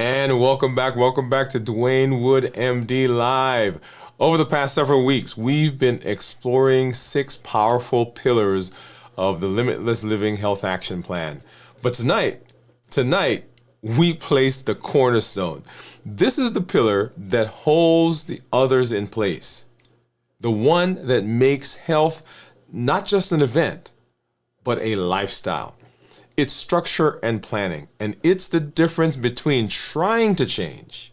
And welcome back to Dwain Woode, MD Live. Over the past several weeks, we've been exploring 6 powerful pillars of the Limitless Living Health Action Plan. But tonight, we place the cornerstone. This is the pillar that holds the others in place. The one that makes health not just an event, but a lifestyle. It's structure and planning, and it's the difference between trying to change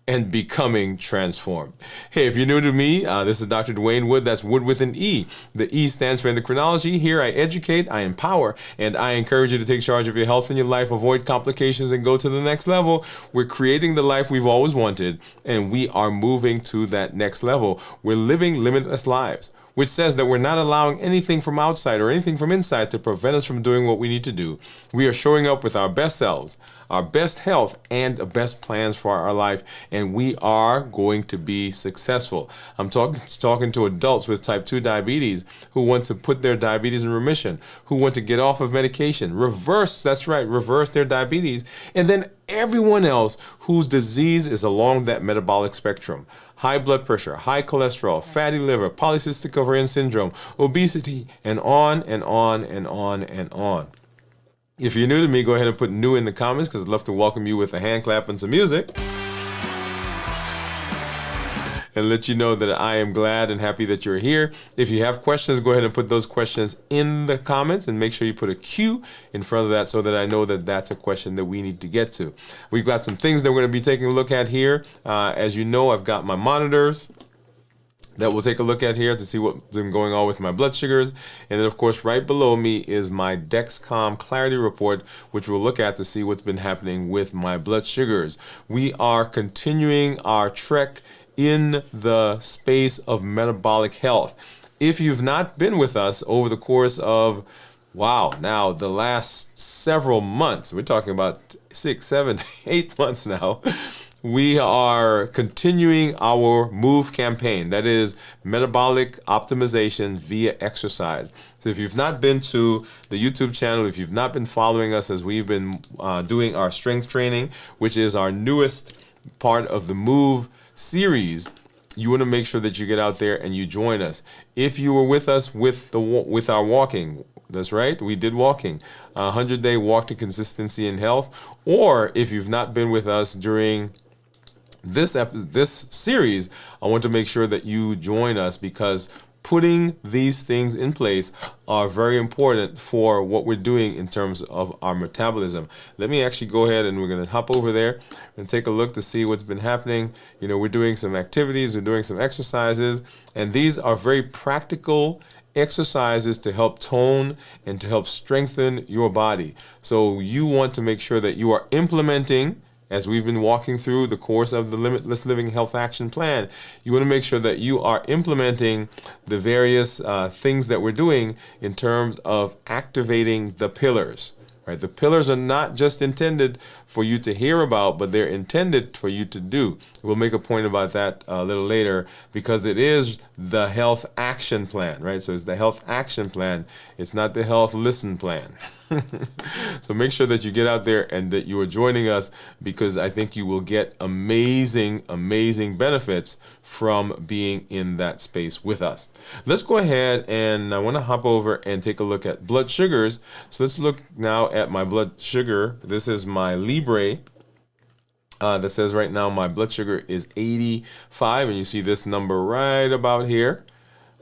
and becoming transformed. Hey, if you're new to me, this is Dr. Dwain Woode. That's Wood with an E. The E stands for endocrinology. Here I educate, I empower, and I encourage you to take charge of your health and your life, avoid complications, and go to the next level. We're creating the life we've always wanted, and we are moving to that next level. We're living limitless lives, which says that we're not allowing anything from outside or anything from inside to prevent us from doing what we need to do. We are showing up with our best selves, our best health, and the best plans for our life, and we are going to be successful. I'm talking to adults with type 2 diabetes who want to put their diabetes in remission, who want to get off of medication, reverse their diabetes, and then everyone else whose disease is along that metabolic spectrum. High blood pressure, high cholesterol, fatty liver, polycystic ovarian syndrome, obesity, and on and on and on and on. If you're new to me, go ahead and put new in the comments because I'd love to welcome you with a hand clap and some music. And let you know that I am glad and happy that you're here. If you have questions, go ahead and put those questions in the comments and make sure you put a Q in front of that so that I know that that's a question that we need to get to. We've got some things that we're going to be taking a look at here. As you know, I've got my monitors that we'll take a look at here to see what's been going on with my blood sugars. And then, of course, right below me is my Dexcom Clarity Report, which we'll look at to see what's been happening with my blood sugars. We are continuing our trek in the space of metabolic health. If you've not been with us over the course of, now the last several months, we're talking about 6, 7, 8 months now, we are continuing our MOVE campaign. That is metabolic optimization via exercise. So if you've not been to the YouTube channel, if you've not been following us as we've been doing our strength training, which is our newest part of the MOVE series, you want to make sure that you get out there and you join us. If you were with us with our walking, that's right, we did walking, 100-day walk to consistency in health. Or if you've not been with us during this series, I want to make sure that you join us because putting these things in place are very important for what we're doing in terms of our metabolism. Let me actually go ahead and we're going to hop over there and take a look to see what's been happening. You know, we're doing some activities, we're doing some exercises, and these are very practical exercises to help tone and to help strengthen your body. So you want to make sure that you are implementing, as we've been walking through the course of the Limitless Living Health Action Plan, you want to make sure that you are implementing the various things that we're doing in terms of activating the pillars. Right? The pillars are not just intended for you to hear about, but they're intended for you to do. We'll make a point about that a little later because it is the Health Action Plan, right? So it's the Health Action Plan. It's not the Health Listen Plan. So make sure that you get out there and that you are joining us because I think you will get amazing, amazing benefits from being in that space with us. Let's go ahead and I want to hop over and take a look at blood sugars. So let's look now at my blood sugar. This is my Libre. That says right now my blood sugar is 85, and you see this number right about here.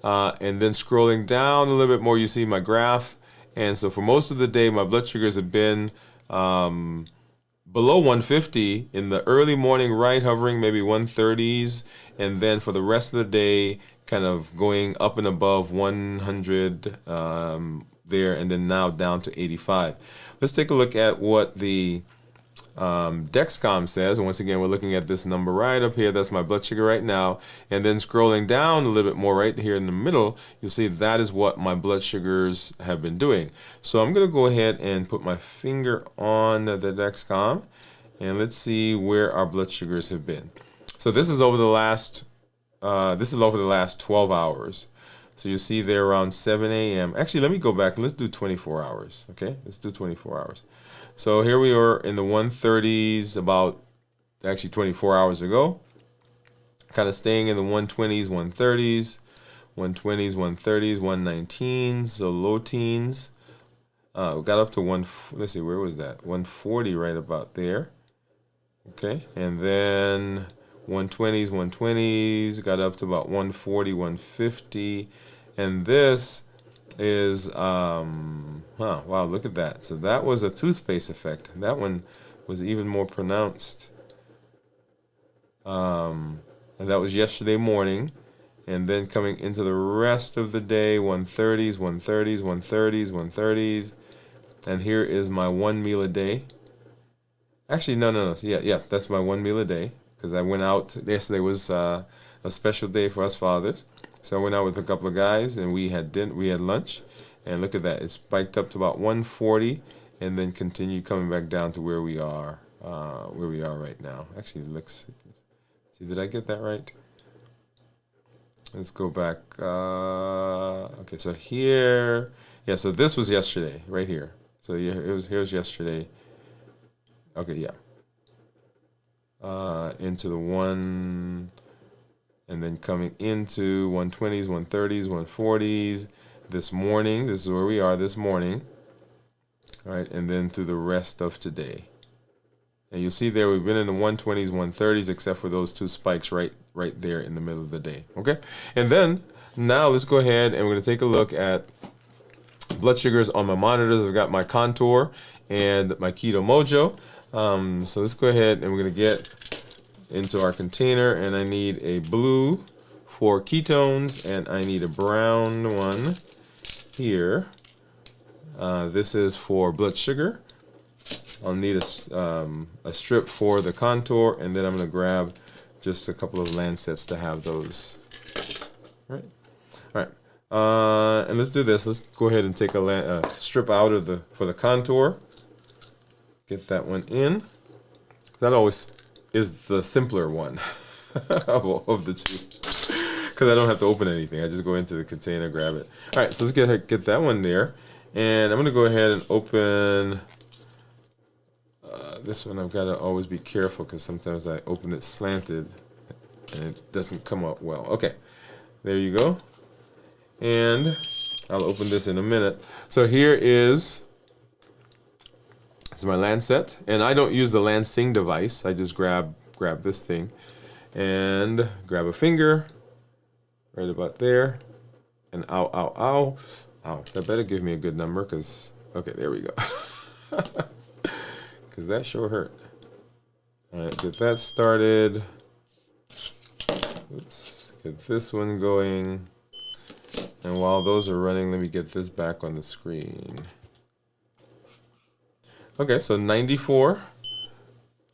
And then scrolling down a little bit more, you see my graph. And so for most of the day, my blood sugars have been below 150 in the early morning, right, hovering maybe 130s. And then for the rest of the day, kind of going up and above 100 there, and then now down to 85. Let's take a look at what the Dexcom says. And once again, we're looking at this number right up here. That's my blood sugar right now. And then scrolling down a little bit more right here in the middle, you'll see that is what my blood sugars have been doing. So I'm going to go ahead and put my finger on the Dexcom and let's see where our blood sugars have been. So this is over the last 12 hours. So you see there around 7 a.m. Actually, let me go back. Let's do 24 hours. Okay, let's do 24 hours. So here we are in the 130s about actually 24 hours ago. Kind of staying in the 120s, 130s, 120s, 130s, 119s, so low teens. We got up to let's see, where was that? 140 right about there. Okay, and then 120s, 120s, got up to about 140, 150. And this is, wow, look at that. So that was a toothpaste effect. That one was even more pronounced. And that was yesterday morning. And then coming into the rest of the day, 130s, 130s, 130s, 130s. And here is my one meal a day. Actually, no. Yeah, that's my one meal a day. Because I went out, yesterday was a special day for us fathers. So I went out with a couple of guys and we had lunch. And look at that, it spiked up to about 140 and then continued coming back down to where we are right now. Actually, see, did I get that right? Let's go back. Okay, so here, yeah, so this was yesterday, right here. So yeah, here's yesterday. Okay, yeah. Into the one, and then coming into 120s, 130s, 140s. This morning, this is where we are this morning. All right, and then through the rest of today. And you'll see there we've been in the 120s, 130s, except for those two spikes right there in the middle of the day. Okay, and then now let's go ahead and we're going to take a look at blood sugars on my monitors. I've got my Contour and my Keto Mojo. So let's go ahead and we're going to get into our container, and I need a blue for ketones and I need a brown one here. This is for blood sugar. I'll need a strip for the Contour, and then I'm going to grab just a couple of Lancets to have those. All right. And let's do this. Let's go ahead and take a strip out of for the Contour. Get that one in. That always is the simpler one of the two, because I don't have to open anything. I just go into the container, grab it. All right, so let's get that one there. And I'm going to go ahead and open this one. I've got to always be careful because sometimes I open it slanted and it doesn't come out well. Okay, there you go. And I'll open this in a minute. So here is my Lancet, and I don't use the Lansing device. I just grab this thing and grab a finger right about there, and ow. That better give me a good number, because okay, there we go. Because that sure hurt. All right, get that started. Oops, get this one going. And while those are running, let me get this back on the screen. Okay, so 94,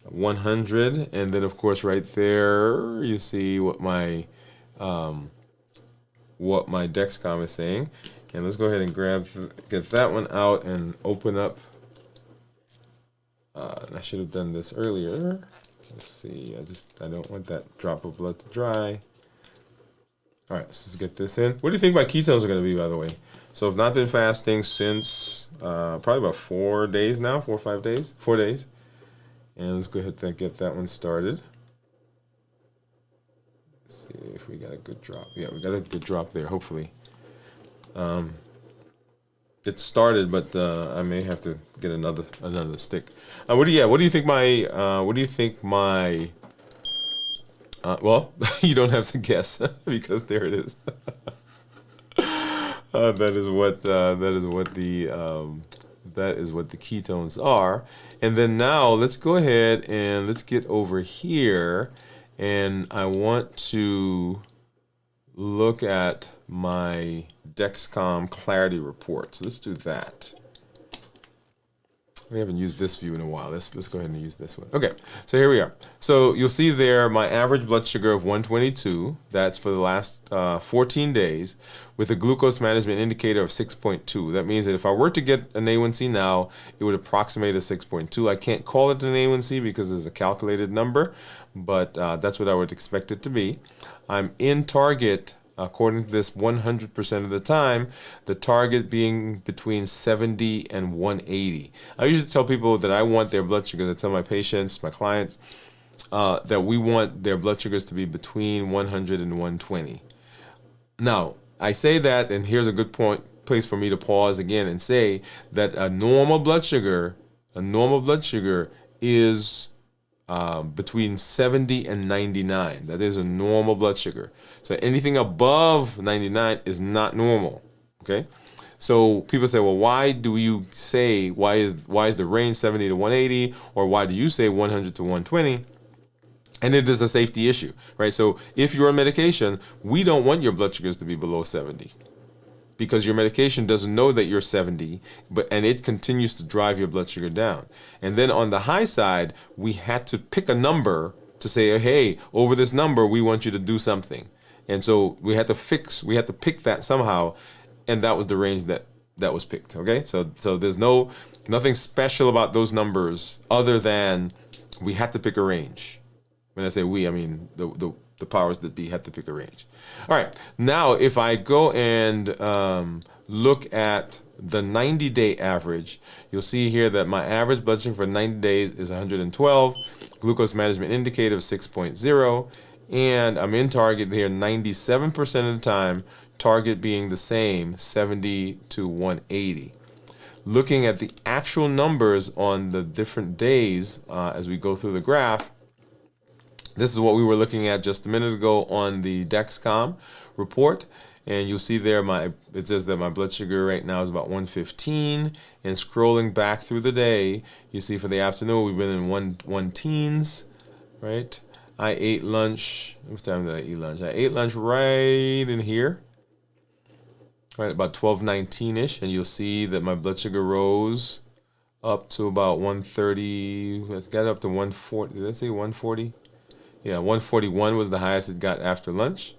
100, and then of course right there you see what my Dexcom is saying. And let's go ahead and get that one out and open up. I should have done this earlier. Let's see. I don't want that drop of blood to dry. All right, let's get this in. What do you think my ketones are going to be, by the way? So I've not been fasting since probably about 4 days now, 4 or 5 days, 4 days. And let's go ahead and get that one started. Let's see if we got a good drop. Yeah, we got a good drop there, hopefully. It started, but I may have to get another stick. What do you think my well, you don't have to guess because there it is. That is what the ketones are. And then now let's go ahead and let's get over here, and I want to look at my Dexcom Clarity report. So let's do that. We haven't used this view in a while. Let's go ahead and use this one. Okay, so here we are. So you'll see there my average blood sugar of 122. That's for the last 14 days, with a glucose management indicator of 6.2. That means that if I were to get an A1C now, it would approximate a 6.2. I can't call it an A1C because it's a calculated number, but that's what I would expect it to be. I'm in target, according to this, 100% of the time, the target being between 70 and 180. I usually tell people that I want their blood sugar. I tell my patients, my clients, that we want their blood sugars to be between 100 and 120. Now, I say that, and here's a good place for me to pause again and say that a normal blood sugar is between 70 and 99. That is a normal blood sugar. So anything above 99 is not normal. Okay. So people say, well, why is the range 70 to 180, or why do you say 100 to 120? And it is a safety issue, right? So if you're on medication, we don't want your blood sugars to be below 70, because your medication doesn't know that you're 70, and it continues to drive your blood sugar down. And then on the high side, we had to pick a number to say, hey, over this number, we want you to do something. And so we had to pick that somehow, and that was the range that was picked. Okay, so there's nothing special about those numbers other than we had to pick a range. When I say we, I mean the powers that be had to pick a range. All right, now if I go and look at the 90-day average, you'll see here that my average blood sugar for 90 days is 112, glucose management indicator of 6.0, and I'm in target here 97% of the time, target being the same, 70 to 180. Looking at the actual numbers on the different days as we go through the graph, this is what we were looking at just a minute ago on the Dexcom report. And you'll see there it says that my blood sugar right now is about 115. And scrolling back through the day, you see for the afternoon, we've been in one teens, right? I ate lunch. What time did I eat lunch? I ate lunch right in here, right about 12:19-ish. And you'll see that my blood sugar rose up to about 130. It got up to 140. Did I say 140? Yeah, 141 was the highest it got after lunch.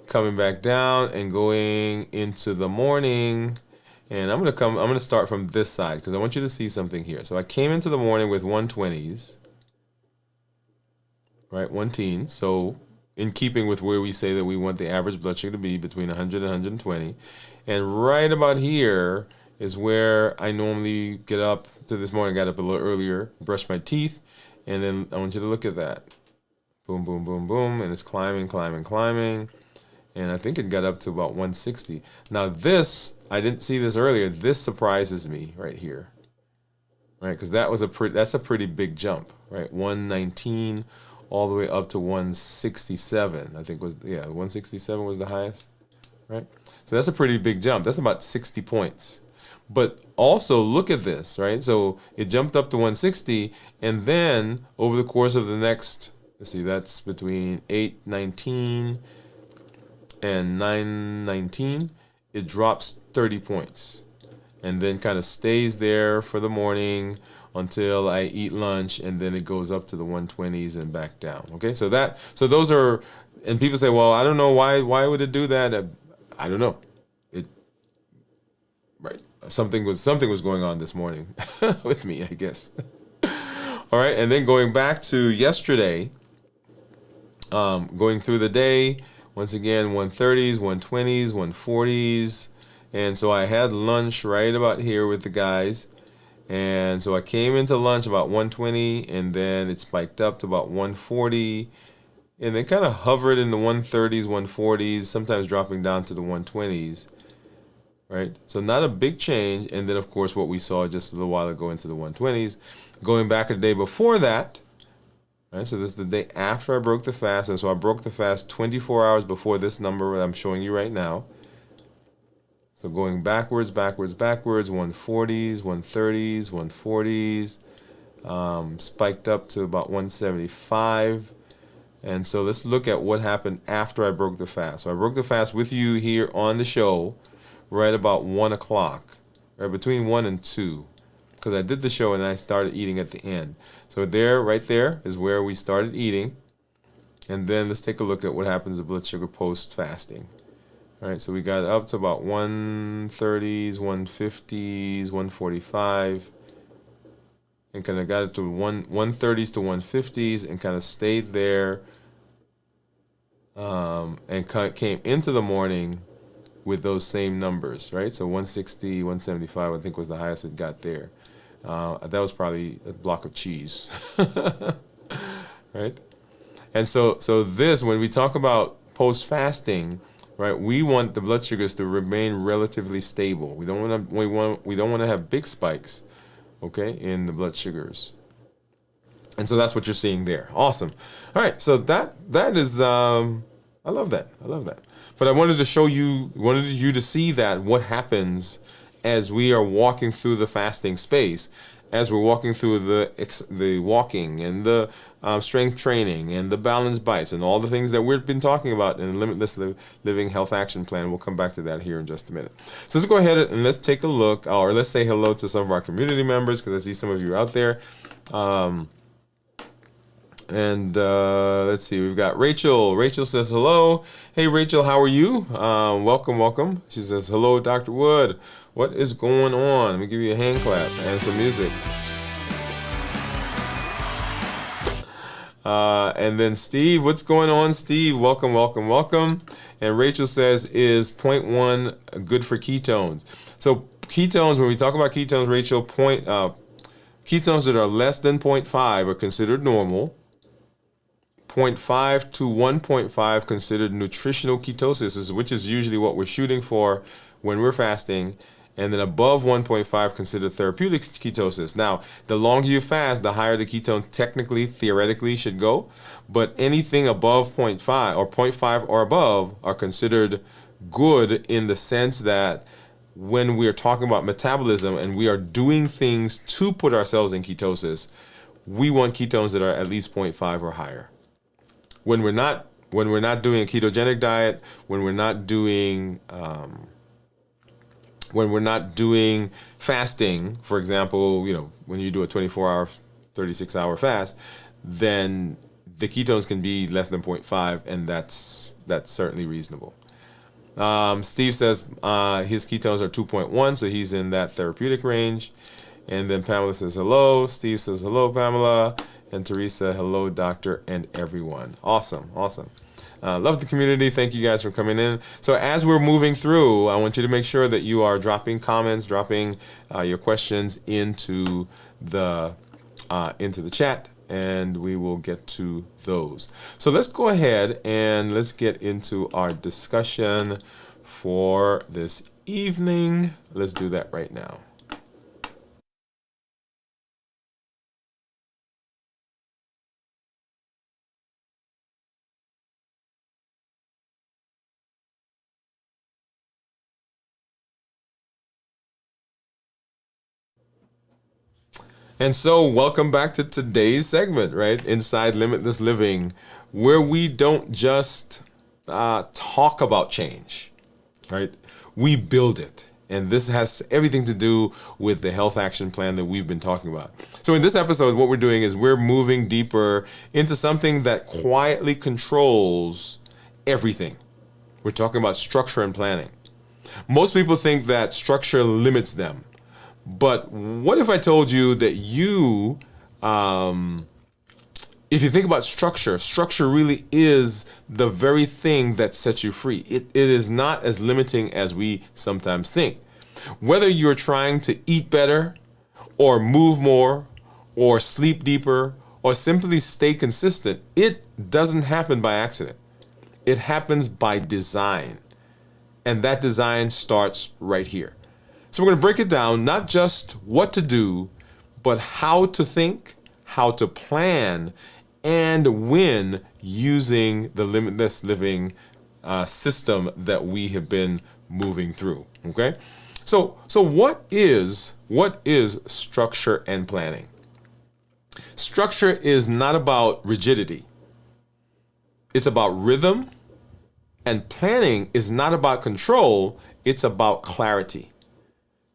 Coming back down and going into the morning. And I'm gonna start from this side because I want you to see something here. So I came into the morning with 120s, right? 1 teen. So in keeping with where we say that we want the average blood sugar to be between 100 and 120. And right about here is where I normally get up to this morning. I got up a little earlier, brushed my teeth, and then I want you to look at that. Boom, boom, boom, boom, and it's climbing, climbing, climbing. And I think it got up to about 160. Now this, I didn't see this earlier. This surprises me right here, right? Because that's a pretty big jump, right? 119 all the way up to 167. I think 167 was the highest, right? So that's a pretty big jump. That's about 60 points. But also look at this, right? So it jumped up to 160, and then over the course of the next, let's see, that's between 8:19 and 9:19, it drops 30 points and then kind of stays there for the morning until I eat lunch, and then it goes up to the 120s and back down. Okay, so those are, and people say, well, I don't know why would it do that? I don't know. Right. Something was going on this morning with me, I guess. All right, and then going back to yesterday, going through the day, once again, 130s, 120s, 140s. And so I had lunch right about here with the guys. And so I came into lunch about 120, and then it spiked up to about 140, and then kind of hovered in the 130s, 140s, sometimes dropping down to the 120s. Right? So not a big change. And then, of course, what we saw just a little while ago into the 120s. Going back a day before that, right? So this is the day after I broke the fast. And so I broke the fast 24 hours before this number that I'm showing you right now. So going backwards, 140s, 130s, 140s, spiked up to about 175. And so let's look at what happened after I broke the fast. So I broke the fast with you here on the show right about 1 o'clock, right between 1 and 2, because I did the show and I started eating at the end. So right there is where we started eating. And then let's take a look at what happens to blood sugar post-fasting. All right, so we got up to about 130s, 150s, 145, and kind of got it to 130s to 150s and kind of stayed there, and came into the morning with those same numbers, right? So 160, 175, I think was the highest it got there. That was probably a block of cheese, right? And so this, when we talk about post-fasting, right, we want the blood sugars to remain relatively stable. We don't want to have big spikes, okay, in the blood sugars. And so that's what you're seeing there. Awesome. All right, so that is I love that. I love that. But I wanted you to see that what happens as we are walking through the fasting space, as we're walking through the walking and the strength training and the balanced bites and all the things that we've been talking about in the Limitless Living Health Action Plan. We'll come back to that here in just a minute. So let's go ahead and let's take a look, or let's say hello to some of our community members, because I see some of you out there. Let's see, we've got Rachel. Rachel says hello. Hey, Rachel, how are you? Welcome. She says, hello, Dr. Woode. What is going on? Let me give you a hand clap and some music. And then Steve, what's going on, Steve? Welcome. And Rachel says, is 0.1 good for ketones? So ketones, when we talk about ketones, Rachel, ketones that are less than 0.5 are considered normal. 0.5 to 1.5 considered nutritional ketosis, which is usually what we're shooting for when we're fasting. And then above 1.5 considered therapeutic ketosis. Now, the longer you fast, the higher the ketone theoretically should go. But anything above 0.5 or 0.5 or above are considered good, in the sense that when we are talking about metabolism and we are doing things to put ourselves in ketosis, we want ketones that are at least 0.5 or higher. When we're not doing a ketogenic diet, when we're not doing fasting, for example, when you do a 24-hour, 36-hour fast, then the ketones can be less than 0.5, and that's certainly reasonable. Steve says his ketones are 2.1, so he's in that therapeutic range. And then Pamela says hello. Steve says hello, Pamela. And Teresa, hello, doctor, and everyone. Awesome. Love the community. Thank you guys for coming in. So as we're moving through, I want you to make sure that you are dropping comments, dropping your questions into the chat, and we will get to those. So let's go ahead and let's get into our discussion for this evening. Let's do that right now. And so welcome back to today's segment, right? Inside Limitless Living, where we don't just talk about change, right? We build it. And this has everything to do with the health action plan that we've been talking about. So in this episode, what we're doing is we're moving deeper into something that quietly controls everything. We're talking about structure and planning. Most people think that structure limits them. But what if I told you that if you think about structure really is the very thing that sets you free. It is not as limiting as we sometimes think. Whether you're trying to eat better, or move more, or sleep deeper, or simply stay consistent, it doesn't happen by accident. It happens by design. And that design starts right here. So we're going to break it down, not just what to do, but how to think, how to plan, and when, using the Limitless Living system that we have been moving through. Okay? So what is structure and planning? Structure is not about rigidity. It's about rhythm, and planning is not about control, it's about clarity.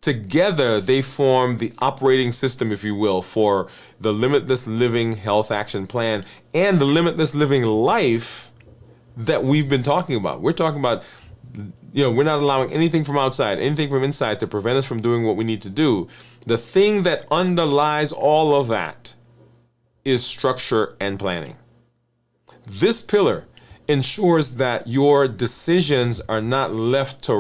Together, they form the operating system, if you will, for the Limitless Living Health Action Plan and the Limitless Living life that we've been talking about. We're talking about, we're not allowing anything from outside, anything from inside to prevent us from doing what we need to do. The thing that underlies all of that is structure and planning. This pillar ensures that your decisions are not left to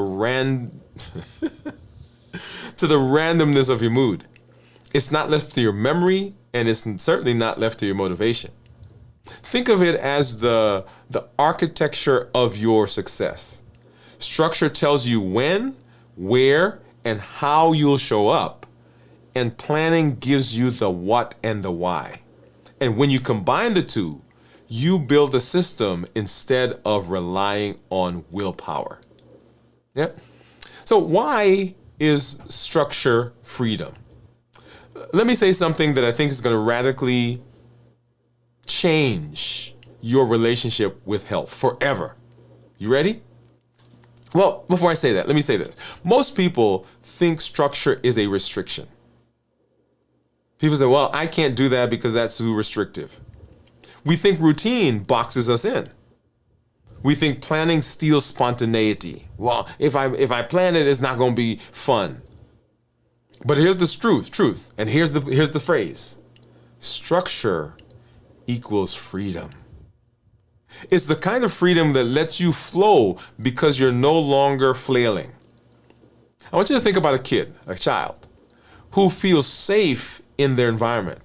to the randomness of your mood. It's not left to your memory, and it's certainly not left to your motivation. Think of it as the architecture of your success. Structure tells you when, where, and how you'll show up. And planning gives you the what and the why. And when you combine the two, you build a system instead of relying on willpower. Yep. So why is structure freedom? Let me say something that I think is going to radically change your relationship with health forever. You ready? Well, before I say that, let me say this. Most people think structure is a restriction. People say, well, I can't do that because that's too restrictive. We think routine boxes us in. We think planning steals spontaneity. Well, if I plan it, it's not going to be fun. But here's the truth, and here's the phrase. Structure equals freedom. It's the kind of freedom that lets you flow because you're no longer flailing. I want you to think about a child, who feels safe in their environment.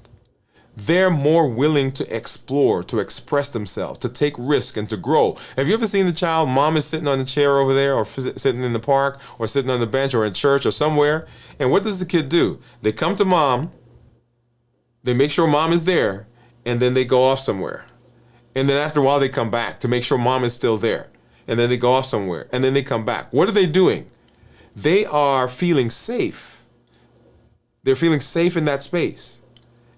They're more willing to explore, to express themselves, to take risk, and to grow. Have you ever seen the child, mom is sitting on the chair over there, or sitting in the park, or sitting on the bench, or in church, or somewhere, and what does the kid do? They come to mom, they make sure mom is there, and then they go off somewhere. And then after a while, they come back to make sure mom is still there. And then they go off somewhere, and then they come back. What are they doing? They are feeling safe. They're feeling safe in that space.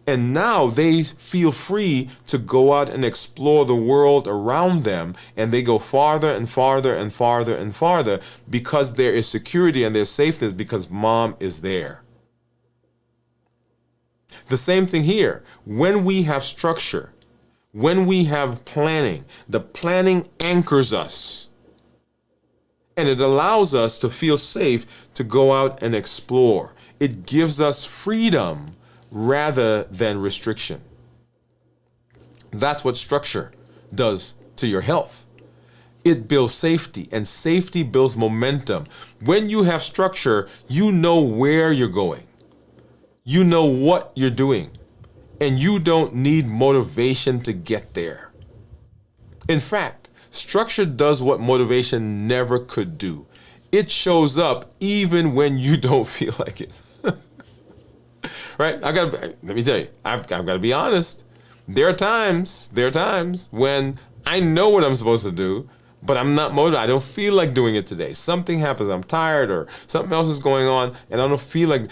And now they feel free to go out and explore the world around them, and they go farther and farther and farther and farther because there is security and there's safety because mom is there. The same thing here. When we have structure, when we have planning, the planning anchors us. And it allows us to feel safe to go out and explore. It gives us freedom rather than restriction. That's what structure does to your health. It builds safety, and safety builds momentum. When you have structure, you know where you're going. You know what you're doing, and you don't need motivation to get there. In fact, structure does what motivation never could do. It shows up even when you don't feel like it. Right? Let me tell you, I've got to be honest. There are times when I know what I'm supposed to do, but I'm not motivated. I don't feel like doing it today. Something happens. I'm tired, or something else is going on, and I don't feel like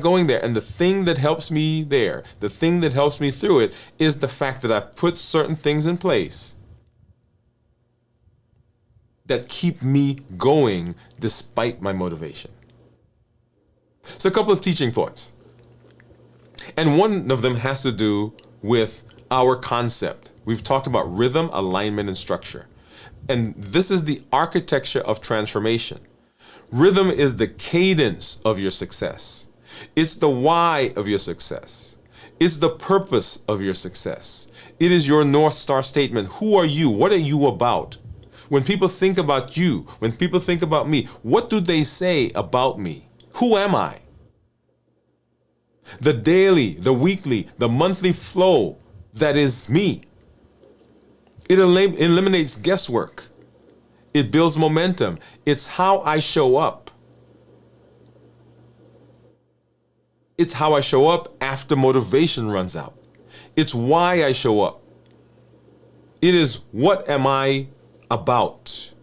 going there. And the thing that helps me there, the thing that helps me through it, is the fact that I've put certain things in place that keep me going despite my motivation. So a couple of teaching points. And one of them has to do with our concept. We've talked about rhythm, alignment, and structure. And this is the architecture of transformation. Rhythm is the cadence of your success. It's the why of your success. It's the purpose of your success. It is your North Star statement. Who are you? What are you about? When people think about you, when people think about me, what do they say about me? Who am I? The daily, the weekly, the monthly flow that is me. It eliminates guesswork. It builds momentum. It's how I show up. It's how I show up after motivation runs out. It's why I show up. It is what am I about.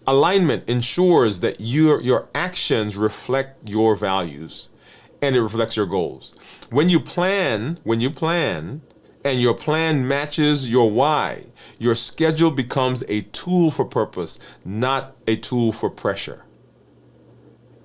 Alignment ensures that your actions reflect your values, and it reflects your goals. When you plan, and your plan matches your why, your schedule becomes a tool for purpose, not a tool for pressure.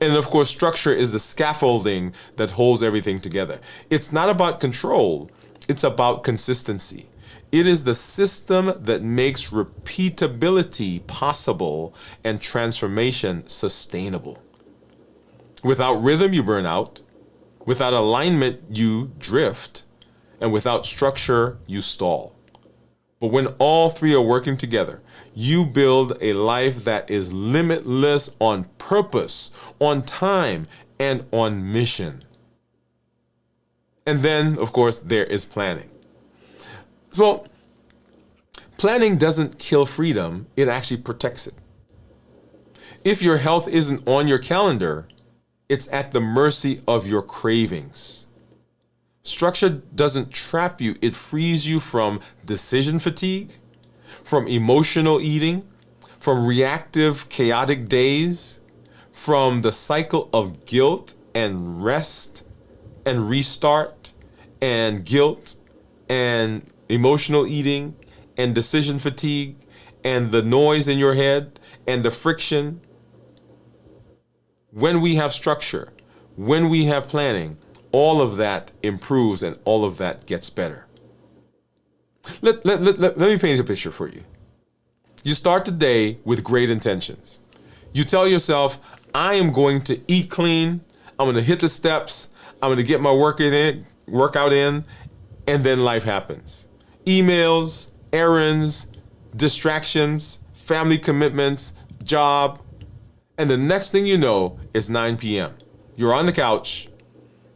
And of course, structure is the scaffolding that holds everything together. It's not about control, it's about consistency. It is the system that makes repeatability possible and transformation sustainable. Without rhythm, you burn out. Without alignment, you drift. And without structure, you stall. But when all three are working together, you build a life that is limitless on purpose, on time, and on mission. And then, of course, there is planning. So, planning doesn't kill freedom, it actually protects it. If your health isn't on your calendar, it's at the mercy of your cravings. Structure doesn't trap you, it frees you from decision fatigue, from emotional eating, from reactive, chaotic days, from the cycle of guilt and rest and restart and guilt and emotional eating and decision fatigue and the noise in your head and the friction. When we have structure, when we have planning, all of that improves and all of that gets better. Let me paint a picture for you. You start the day with great intentions. You tell yourself, I am going to eat clean, I'm going to hit the steps, I'm going to get my workout in, and then life happens. Emails, errands, distractions, family commitments, job, and the next thing you know, it's 9 p.m. You're on the couch,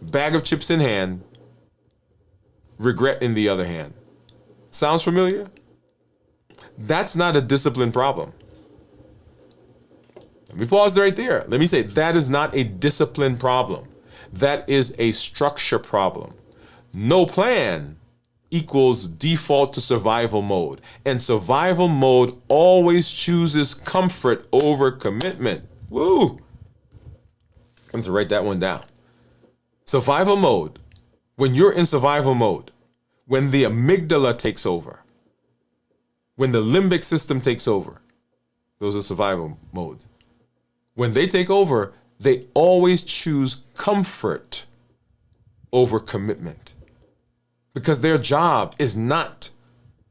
bag of chips in hand, regret in the other hand. Sounds familiar? That's not a discipline problem. Let me pause right there. Let me say that is not a discipline problem. That is a structure problem. No plan equals default to survival mode. And survival mode always chooses comfort over commitment. Woo! I have to write that one down. Survival mode, when you're in survival mode, when the amygdala takes over, when the limbic system takes over, those are survival modes. When they take over, they always choose comfort over commitment. Because their job is not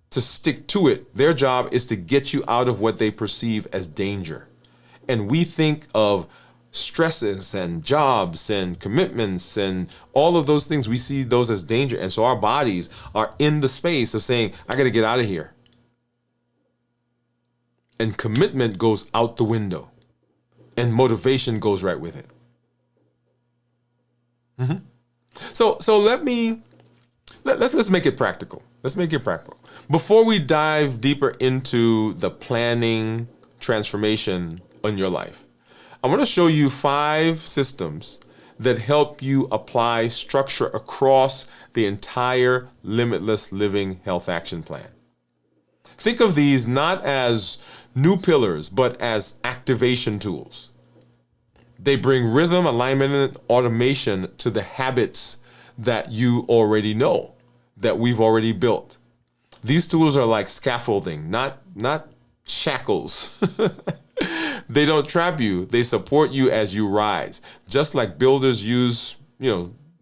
to stick to it. Their job is to get you out of what they perceive as danger. And we think of stresses and jobs and commitments and all of those things, we see those as danger. And so our bodies are in the space of saying, I got to get out of here. And commitment goes out the window. And motivation goes right with it. So let's make it practical. Let's make it practical. Before we dive deeper into the planning transformation in your life, I want to show you 5 systems that help you apply structure across the entire Limitless Living Health Action Plan. Think of these not as new pillars, but as activation tools. They bring rhythm, alignment, and automation to the habits that you already know, that we've already built. These tools are like scaffolding, not shackles. They don't trap you, they support you as you rise. Just like builders use,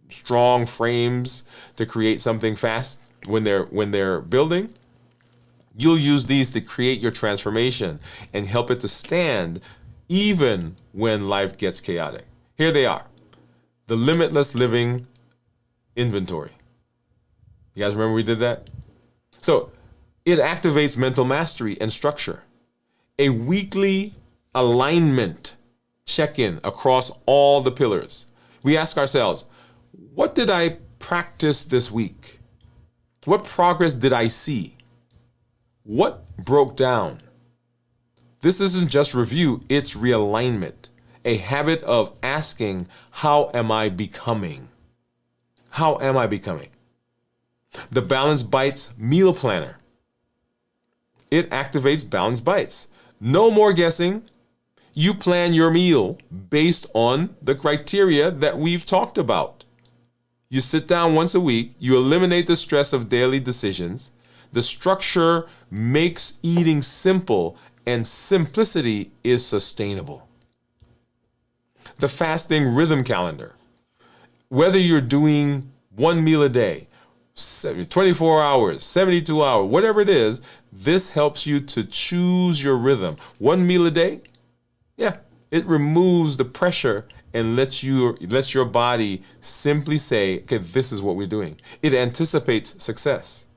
strong frames to create something fast when they're building, you'll use these to create your transformation and help it to stand even when life gets chaotic. Here they are. The Limitless Living Inventory. You guys remember we did that? So it activates mental mastery and structure. A weekly alignment check-in across all the pillars. We ask ourselves, what did I practice this week? What progress did I see? What broke down? This isn't just review, it's realignment. A habit of asking, how am I becoming? How am I becoming? The Balanced Bites Meal Planner. It activates balanced bites. No more guessing. You plan your meal based on the criteria that we've talked about. You sit down once a week, you eliminate the stress of daily decisions. The structure makes eating simple, and simplicity is sustainable. The Fasting Rhythm Calendar. Whether you're doing one meal a day, 24 hours, 72 hours, whatever it is, this helps you to choose your rhythm. One meal a day, it removes the pressure and lets your body simply say, okay, this is what we're doing. It anticipates success.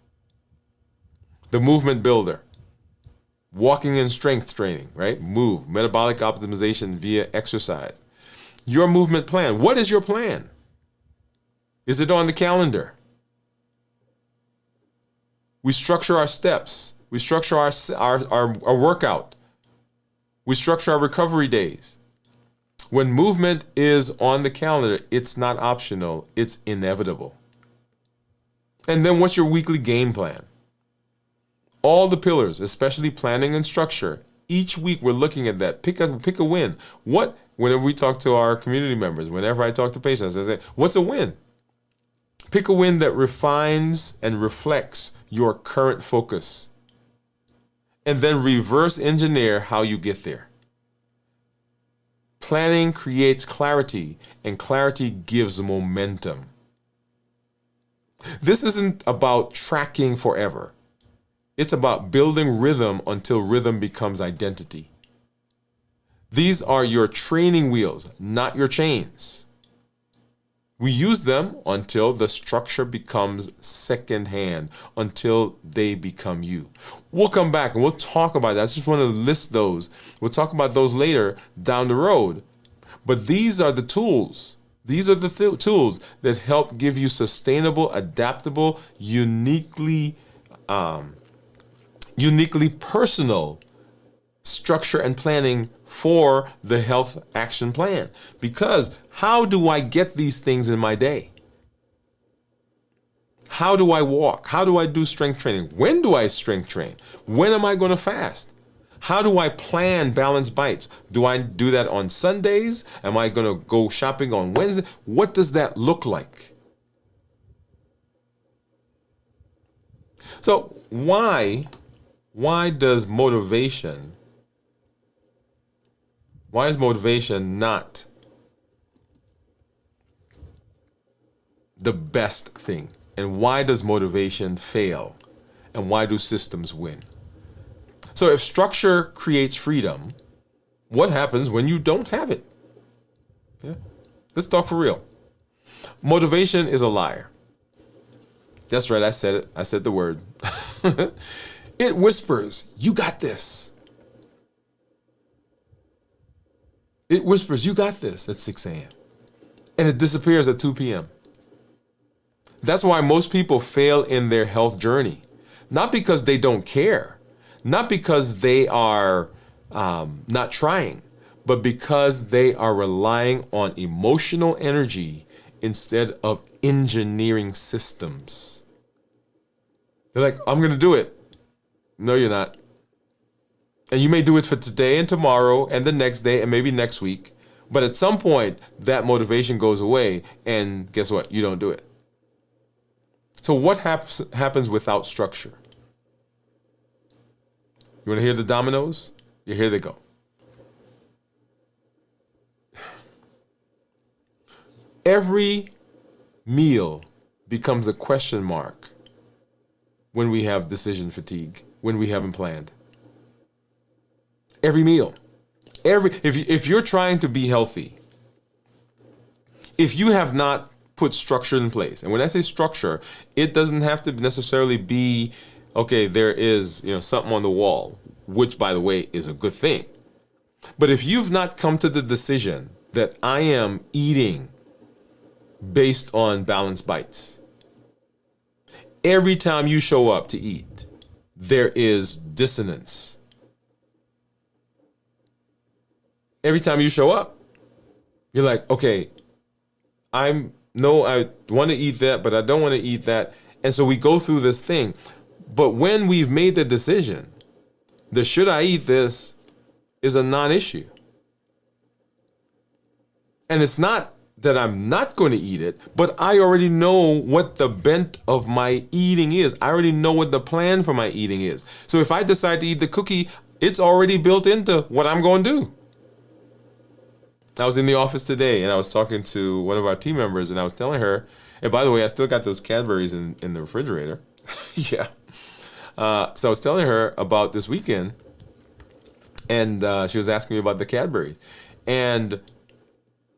The Movement Builder. Walking and strength training, right? Move, metabolic optimization via exercise. Your movement plan. What is your plan? Is it on the calendar? We structure our steps. We structure our workout. We structure our recovery days. When movement is on the calendar, it's not optional, it's inevitable. And then what's your weekly game plan? All the pillars, especially planning and structure. Each week we're looking at that. Pick a win. Whenever we talk to our community members, whenever I talk to patients, I say, what's a win? Pick a win that refines and reflects your current focus. And then reverse engineer how you get there. Planning creates clarity, and clarity gives momentum. This isn't about tracking forever. It's about building rhythm until rhythm becomes identity. These are your training wheels, not your chains. We use them until the structure becomes secondhand, until they become you. We'll come back and we'll talk about that. I just want to list those. We'll talk about those later down the road. But these are the tools. These are the tools that help give you sustainable, adaptable, uniquely personal structure and planning for the health action plan. Because how do I get these things in my day? How do I walk? How do I do strength training? When do I strength train? When am I going to fast? How do I plan balanced bites? Do I do that on Sundays? Am I going to go shopping on Wednesday? What does that look like? So why is motivation not the best thing? And why does motivation fail? And why do systems win? So if structure creates freedom, what happens when you don't have it? Yeah. Let's talk for real. Motivation is a liar. That's right, I said it. I said the word. It whispers, you got this. It whispers, you got this at 6 a.m. And it disappears at 2 p.m. That's why most people fail in their health journey. Not because they don't care, not because they are not trying, but because they are relying on emotional energy instead of engineering systems. They're like, I'm going to do it. No, you're not. And you may do it for today and tomorrow and the next day and maybe next week. But at some point, that motivation goes away. And guess what? You don't do it. So what happens without structure? You want to hear the dominoes? Yeah, here they go. Every meal becomes a question mark when we have decision fatigue, when we haven't planned. Every meal. If you're trying to be healthy, if you have not put structure in place, and when I say structure, it doesn't have to necessarily be, okay, there is something on the wall, which, by the way, is a good thing. But if you've not come to the decision that I am eating based on balanced bites, every time you show up to eat, there is dissonance. Every time you show up, you're like, okay, I want to eat that, but I don't want to eat that. And so we go through this thing. But when we've made the decision, the should I eat this is a non-issue. And it's not that I'm not going to eat it, but I already know what the bent of my eating is. I already know what the plan for my eating is. So if I decide to eat the cookie, it's already built into what I'm going to do. I was in the office today and I was talking to one of our team members and I was telling her, and by the way, I still got those Cadbury's in the refrigerator. Yeah. So I was telling her about this weekend and she was asking me about the Cadbury. And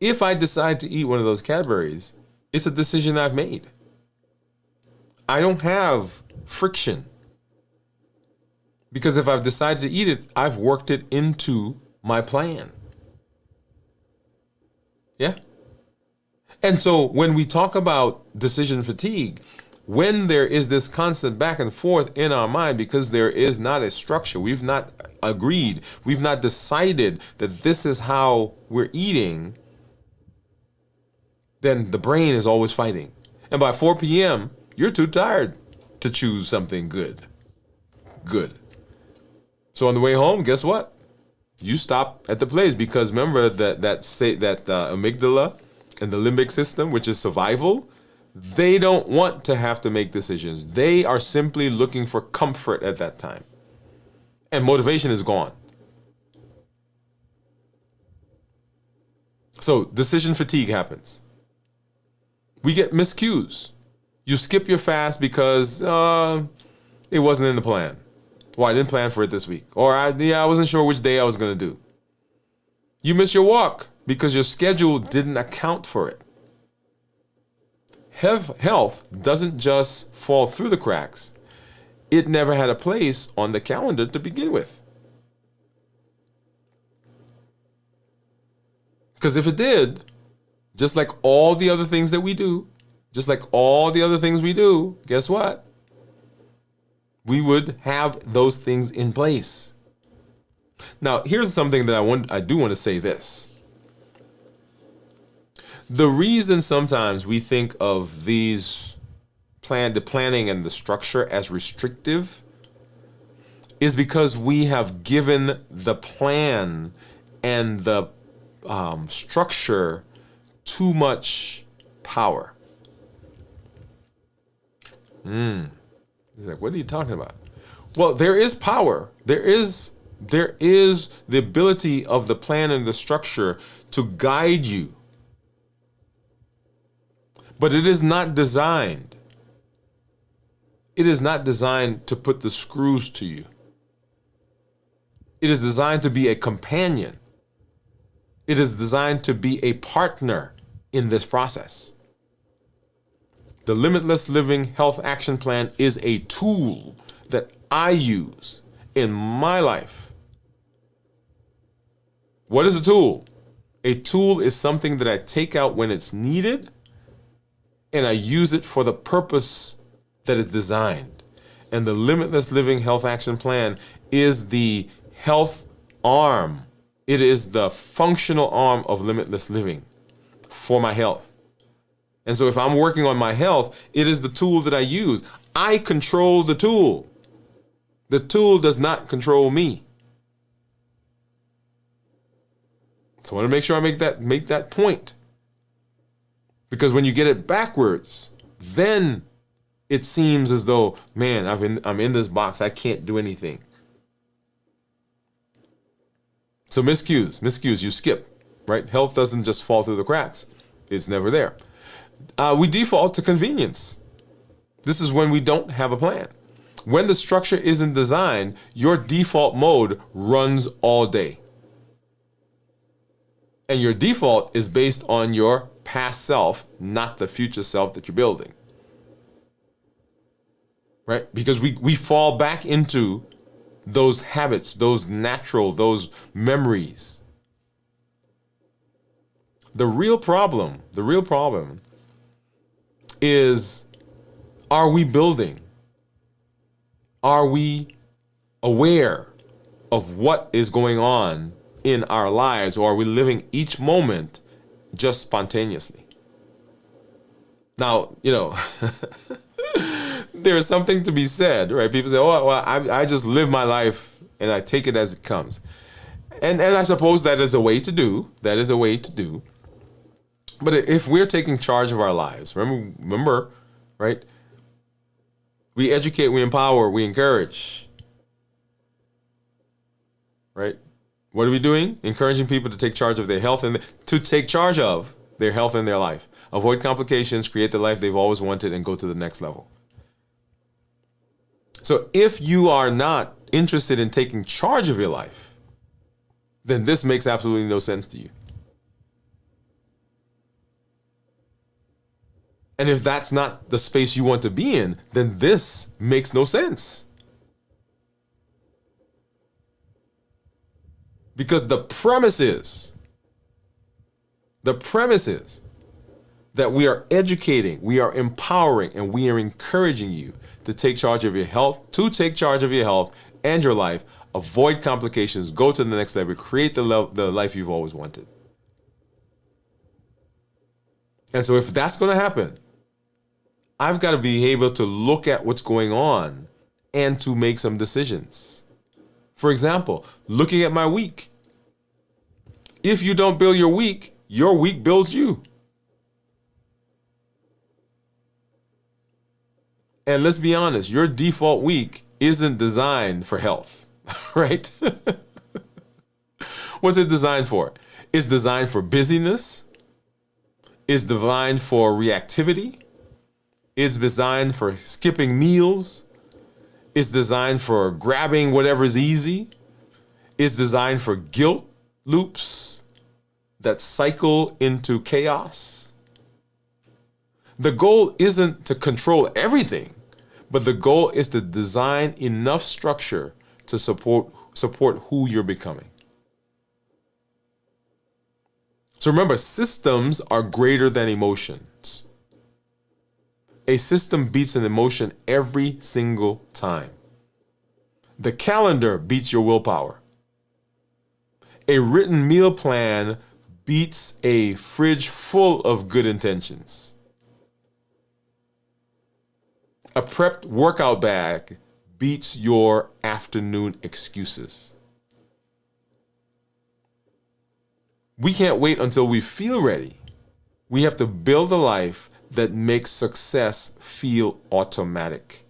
if I decide to eat one of those Cadbury's, it's a decision I've made. I don't have friction. Because if I've decided to eat it, I've worked it into my plan. Yeah. And so when we talk about decision fatigue when there is this constant back and forth in our mind because there is not a structure. We've not agreed. We've not decided that this is how we're eating. Then the brain is always fighting. And by 4 p.m., you're too tired to choose something good. Good. So on the way home, guess what? You stop at the place because remember that amygdala and the limbic system, which is survival, they don't want to have to make decisions. They are simply looking for comfort at that time. And motivation is gone. So decision fatigue happens. We get miscues. You skip your fast because it wasn't in the plan. Or I didn't plan for it this week. Or I wasn't sure which day I was going to do. You miss your walk because your schedule didn't account for it. Health doesn't just fall through the cracks. It never had a place on the calendar to begin with. Because if it did, just like all the other things that we do, guess what? We would have those things in place. Now, here's something that I do want to say this. The reason sometimes we think of the planning and the structure as restrictive is because we have given the plan and the structure too much power. He's like, what are you talking about? Well, there is power. There is the ability of the plan and the structure to guide you. But it is not designed. It is not designed to put the screws to you. It is designed to be a companion. It is designed to be a partner in this process. The Limitless Living Health Action Plan is a tool that I use in my life. What is a tool? A tool is something that I take out when it's needed and I use it for the purpose that it's designed. And the Limitless Living Health Action Plan is the health arm. It is the functional arm of limitless living for my health. And so if I'm working on my health, it is the tool that I use. I control the tool. The tool does not control me. So I want to make sure I make that point. Because when you get it backwards, then it seems as though, man, I'm in this box. I can't do anything. So miscues, you skip, right? Health doesn't just fall through the cracks. It's never there. We default to convenience. This is when we don't have a plan. When the structure isn't designed, your default mode runs all day. And your default is based on your past self, not the future self that you're building. Right? Because we fall back into those habits, those memories. The real problem is, are we building? Are we aware of what is going on in our lives, or are we living each moment just spontaneously? Now, there's something to be said, right? People say, oh, well, I just live my life and I take it as it comes. And I suppose that is a way to do. But if we're taking charge of our lives, remember, right? We educate, we empower, we encourage, right? What are we doing? Encouraging people to take charge of their health and to take charge of their health and their life. Avoid complications, create the life they've always wanted, and go to the next level. So if you are not interested in taking charge of your life, then this makes absolutely no sense to you. And if that's not the space you want to be in, then this makes no sense. Because the premise is that we are educating, we are empowering, and we are encouraging you to take charge of your health, and your life, avoid complications, go to the next level, create the life you've always wanted. And so if that's going to happen, I've got to be able to look at what's going on and to make some decisions. For example, looking at my week. If you don't build your week builds you. And let's be honest, your default week isn't designed for health, right? What's it designed for? It's designed for busyness. It's designed for reactivity. It's designed for skipping meals. It's designed for grabbing whatever's easy. It's designed for guilt loops that cycle into chaos. The goal isn't to control everything, but the goal is to design enough structure to support who you're becoming. So remember, systems are greater than emotions. A system beats an emotion every single time. The calendar beats your willpower. A written meal plan beats a fridge full of good intentions. A prepped workout bag beats your afternoon excuses. We can't wait until we feel ready. We have to build a life that makes success feel automatic.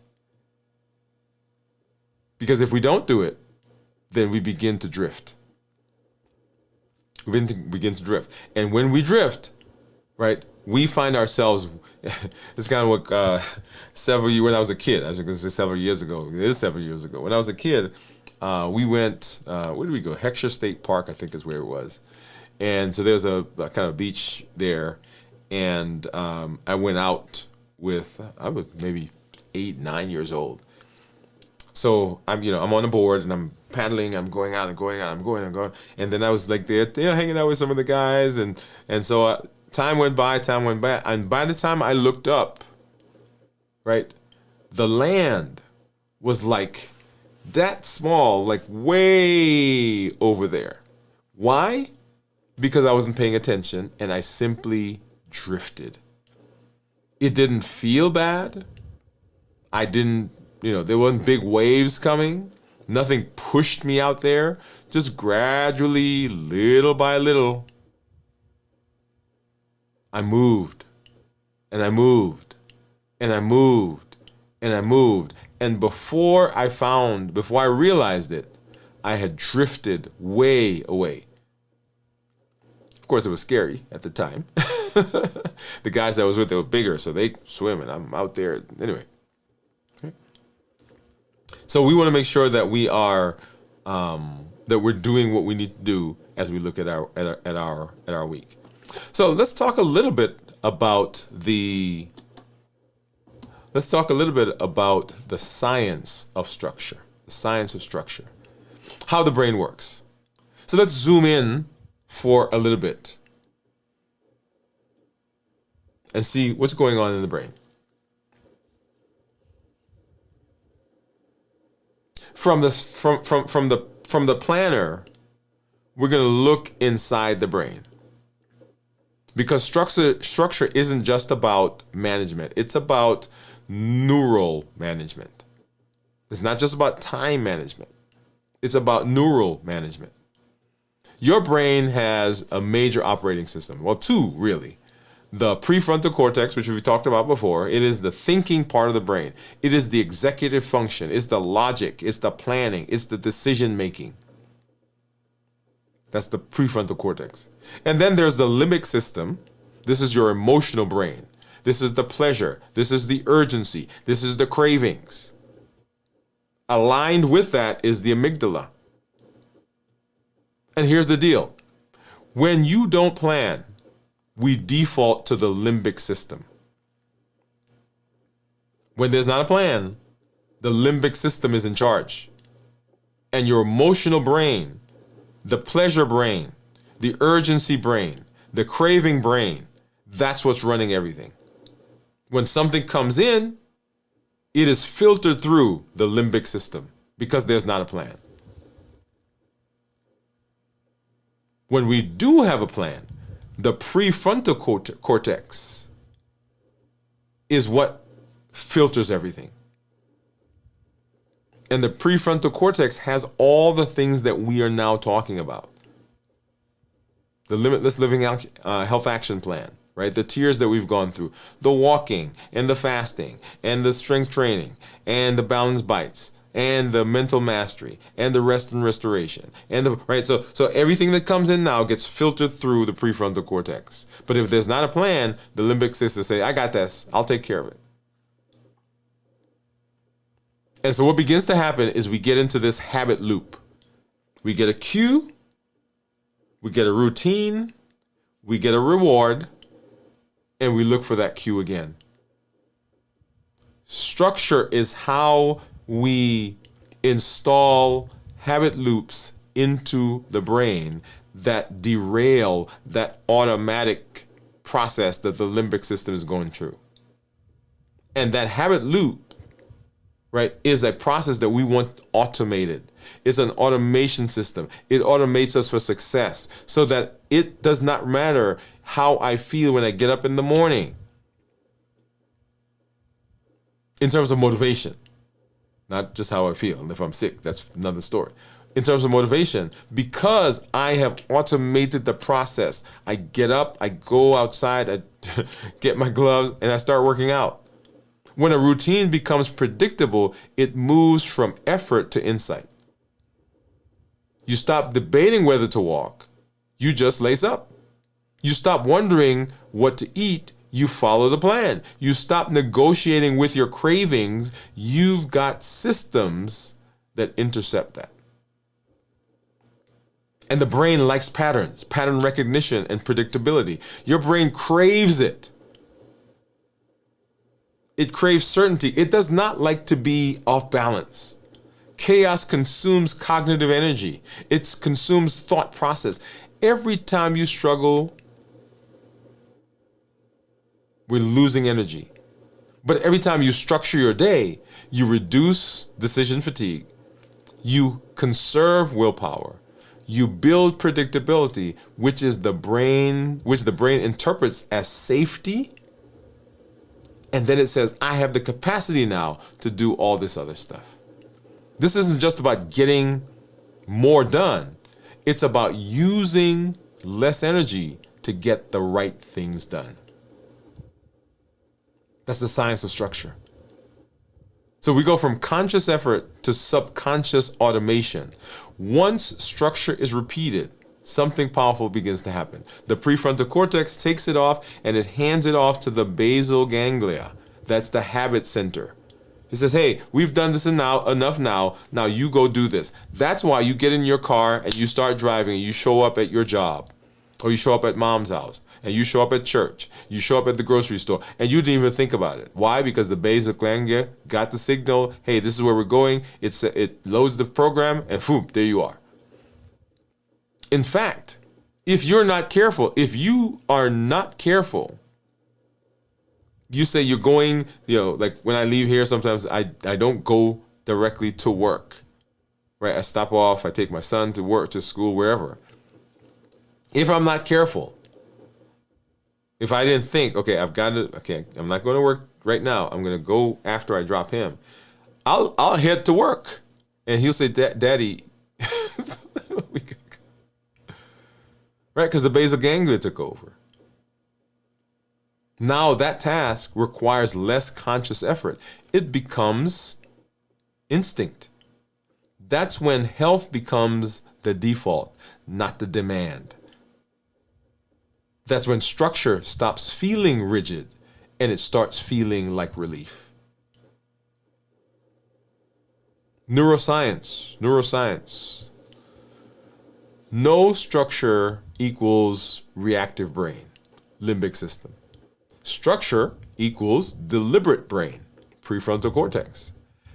Because if we don't do it, then we begin to drift. We begin to drift. And when we drift, right, we find ourselves, it's kind of what when I was a kid, I was going to say several years ago. It is several years ago. When I was a kid, we went, where did we go? Heckscher State Park, I think is where it was. And so there's a kind of beach there. And I went out with, I was maybe 8, 9 years old. So I'm on the board and I'm paddling, I'm going out and going out, I'm going. And then I was like there, hanging out with some of the guys. And so time went by. And by the time I looked up, right, the land was like that small, like way over there. Why? Because I wasn't paying attention and I simply drifted. It didn't feel bad. I didn't, there wasn't big waves coming. Nothing pushed me out there. Just gradually, little by little, I moved and I moved and I moved and I moved. And before I realized it, I had drifted way away. Of course, it was scary at the time. The guys I was with, they were bigger, so they swim, and I'm out there. Anyway. Okay. So we want to make sure that we are that we're doing what we need to do as we look at our week. So let's talk a little bit about the science of structure. The science of structure. How the brain works. So let's zoom in for a little bit and see what's going on in the brain. From the planner, we're going to look inside the brain. Because structure isn't just about management. It's about neural management. It's not just about time management. It's about neural management. Your brain has a major operating system. Well, two, really. The prefrontal cortex, which we've talked about before, it is the thinking part of the brain. It is the executive function. It's the logic. It's the planning. It's the decision making. That's the prefrontal cortex. And then there's the limbic system. This is your emotional brain. This is the pleasure. This is the urgency. This is the cravings. Aligned with that is the amygdala. And here's the deal. When you don't plan, we default to the limbic system. When there's not a plan, the limbic system is in charge. And your emotional brain, the pleasure brain, the urgency brain, the craving brain, That's what's running everything. When something comes in, it is filtered through the limbic system because there's not a plan. When we do have a plan, the prefrontal cortex is what filters everything. And the prefrontal cortex has all the things that we are now talking about. The Limitless Living Health Action Plan, right? The tiers that we've gone through, the walking and the fasting and the strength training and the balanced bites and the mental mastery and the rest and restoration and the right. So everything that comes in now gets filtered through the prefrontal cortex. But if there's not a plan, the limbic system say, I got this, I'll take care of it. And so what begins to happen is we get into this habit loop. We get a cue, we get a routine, we get a reward, and we look for that cue again. Structure is how we install habit loops into the brain that derail that automatic process that the limbic system is going through. And that habit loop, right, is a process that we want automated. It's an automation system. It automates us for success so that it does not matter how I feel when I get up in the morning in terms of motivation, not just how I feel. And if I'm sick, that's another story. In terms of motivation, because I have automated the process, I get up, I go outside, I get my gloves, and I start working out. When a routine becomes predictable, it moves from effort to insight. You stop debating whether to walk. You just lace up. You stop wondering what to eat. You follow the plan. You stop negotiating with your cravings. You've got systems that intercept that. And the brain likes patterns, pattern recognition, and predictability. Your brain craves it. It craves certainty. It does not like to be off balance. Chaos consumes cognitive energy. It consumes thought process. Every time you struggle, we're losing energy. But every time you structure your day, you reduce decision fatigue. You conserve willpower. You build predictability, which the brain interprets as safety. And then it says, I have the capacity now to do all this other stuff. This isn't just about getting more done. It's about using less energy to get the right things done. That's the science of structure. So we go from conscious effort to subconscious automation. Once structure is repeated, something powerful begins to happen. The prefrontal cortex takes it off and it hands it off to the basal ganglia. That's the habit center. It says, hey, we've done this enough now. Now you go do this. That's why you get in your car and you start driving and you show up at your job. Or you show up at mom's house. And you show up at church. You show up at the grocery store. And you didn't even think about it. Why? Because the basal ganglia got the signal. Hey, this is where we're going. It loads the program and boom, there you are. In fact, if you are not careful, you say you're going, like when I leave here, sometimes I don't go directly to work, right? I stop off, I take my son to work, to school, wherever. If I'm not careful, if I didn't think, I'm not going to work right now. I'm going to go after I drop him. I'll head to work. And he'll say, Daddy, right? Because the basal ganglia took over. Now that task requires less conscious effort. It becomes instinct. That's when health becomes the default, not the demand. That's when structure stops feeling rigid and it starts feeling like relief. Neuroscience. No structure equals reactive brain, limbic system. Structure equals deliberate brain, prefrontal cortex.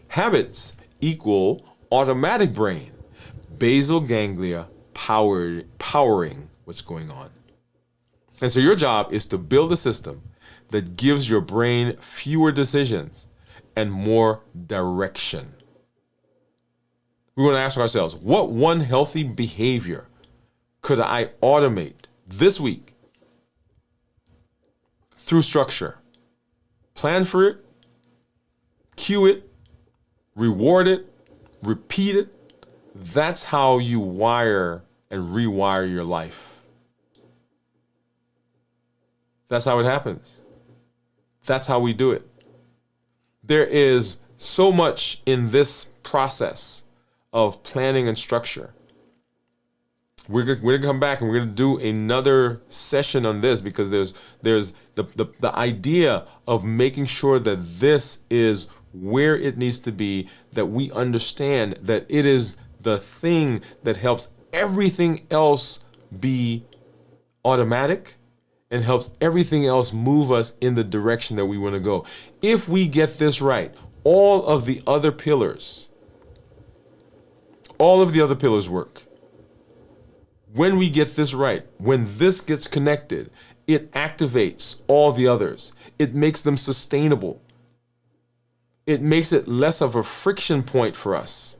Habits equal automatic brain, basal ganglia powering what's going on. And so your job is to build a system that gives your brain fewer decisions and more direction. We want to ask ourselves, what one healthy behavior could I automate this week through structure? Plan for it, cue it, reward it, repeat it. That's how you wire and rewire your life. That's how it happens. That's how we do it. There is so much in this process of planning and structure. We're going to come back and we're going to do another session on this, because there's the idea of making sure that this is where it needs to be, that we understand that it is the thing that helps everything else be automatic and helps everything else move us in the direction that we want to go. If we get this right, all of the other pillars work. When we get this right, when this gets connected, it activates all the others. It makes them sustainable. It makes it less of a friction point for us.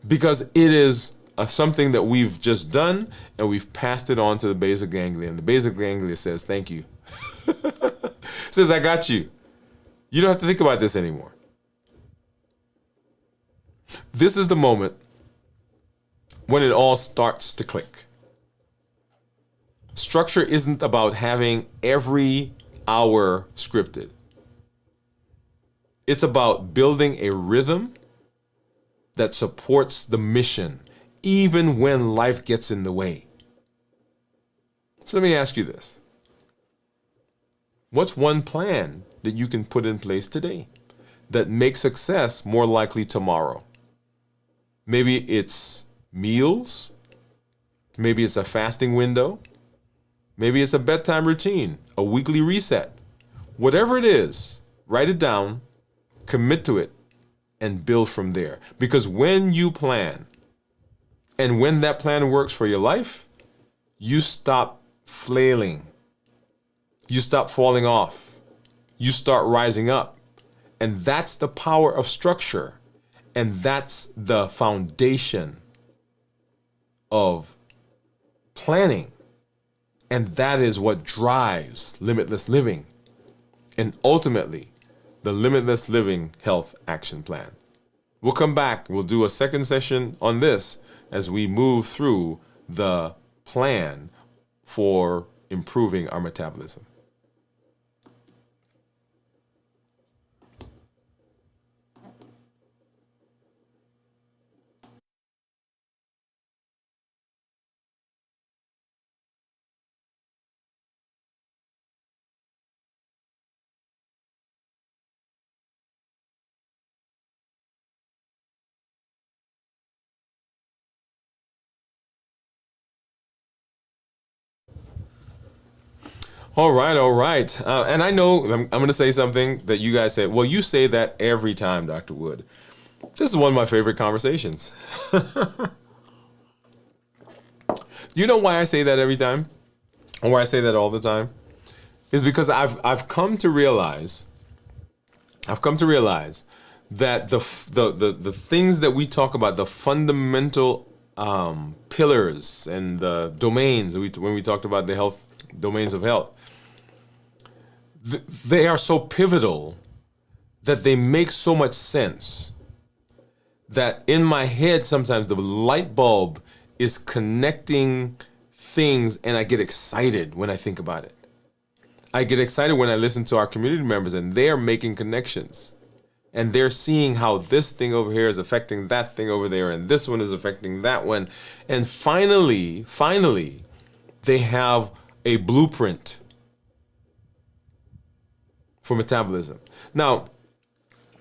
Because it is something that we've just done, and we've passed it on to the basal ganglia. And the basal ganglia says, thank you. Says, I got you. You don't have to think about this anymore. This is the moment when it all starts to click. Structure isn't about having every hour scripted. It's about building a rhythm that supports the mission, even when life gets in the way. So let me ask you this. What's one plan that you can put in place today that makes success more likely tomorrow? Maybe it's meals. Maybe it's a fasting window. Maybe it's a bedtime routine, a weekly reset. Whatever it is, write it down, commit to it, and build from there. Because when you plan, and when that plan works for your life, you stop flailing. You stop falling off. You start rising up. And that's the power of structure. And that's the foundation of planning. And that is what drives limitless living. And ultimately, the Limitless Living Health Action Plan. We'll come back. We'll do a second session on this as we move through the plan for improving our metabolism. All right. And I know I'm going to say something that you guys say, well, you say that every time, Dr. Woode. This is one of my favorite conversations. You know why I say that every time? Or why I say that all the time? Is because I've come to realize that the things that we talk about, the fundamental pillars and the domains, when we talked about the health domains of health, they are so pivotal that they make so much sense that in my head sometimes the light bulb is connecting things, and I get excited when I think about it. I get excited when I listen to our community members and they're making connections. And they're seeing how this thing over here is affecting that thing over there, and this one is affecting that one. And finally, they have a blueprint for metabolism. Now,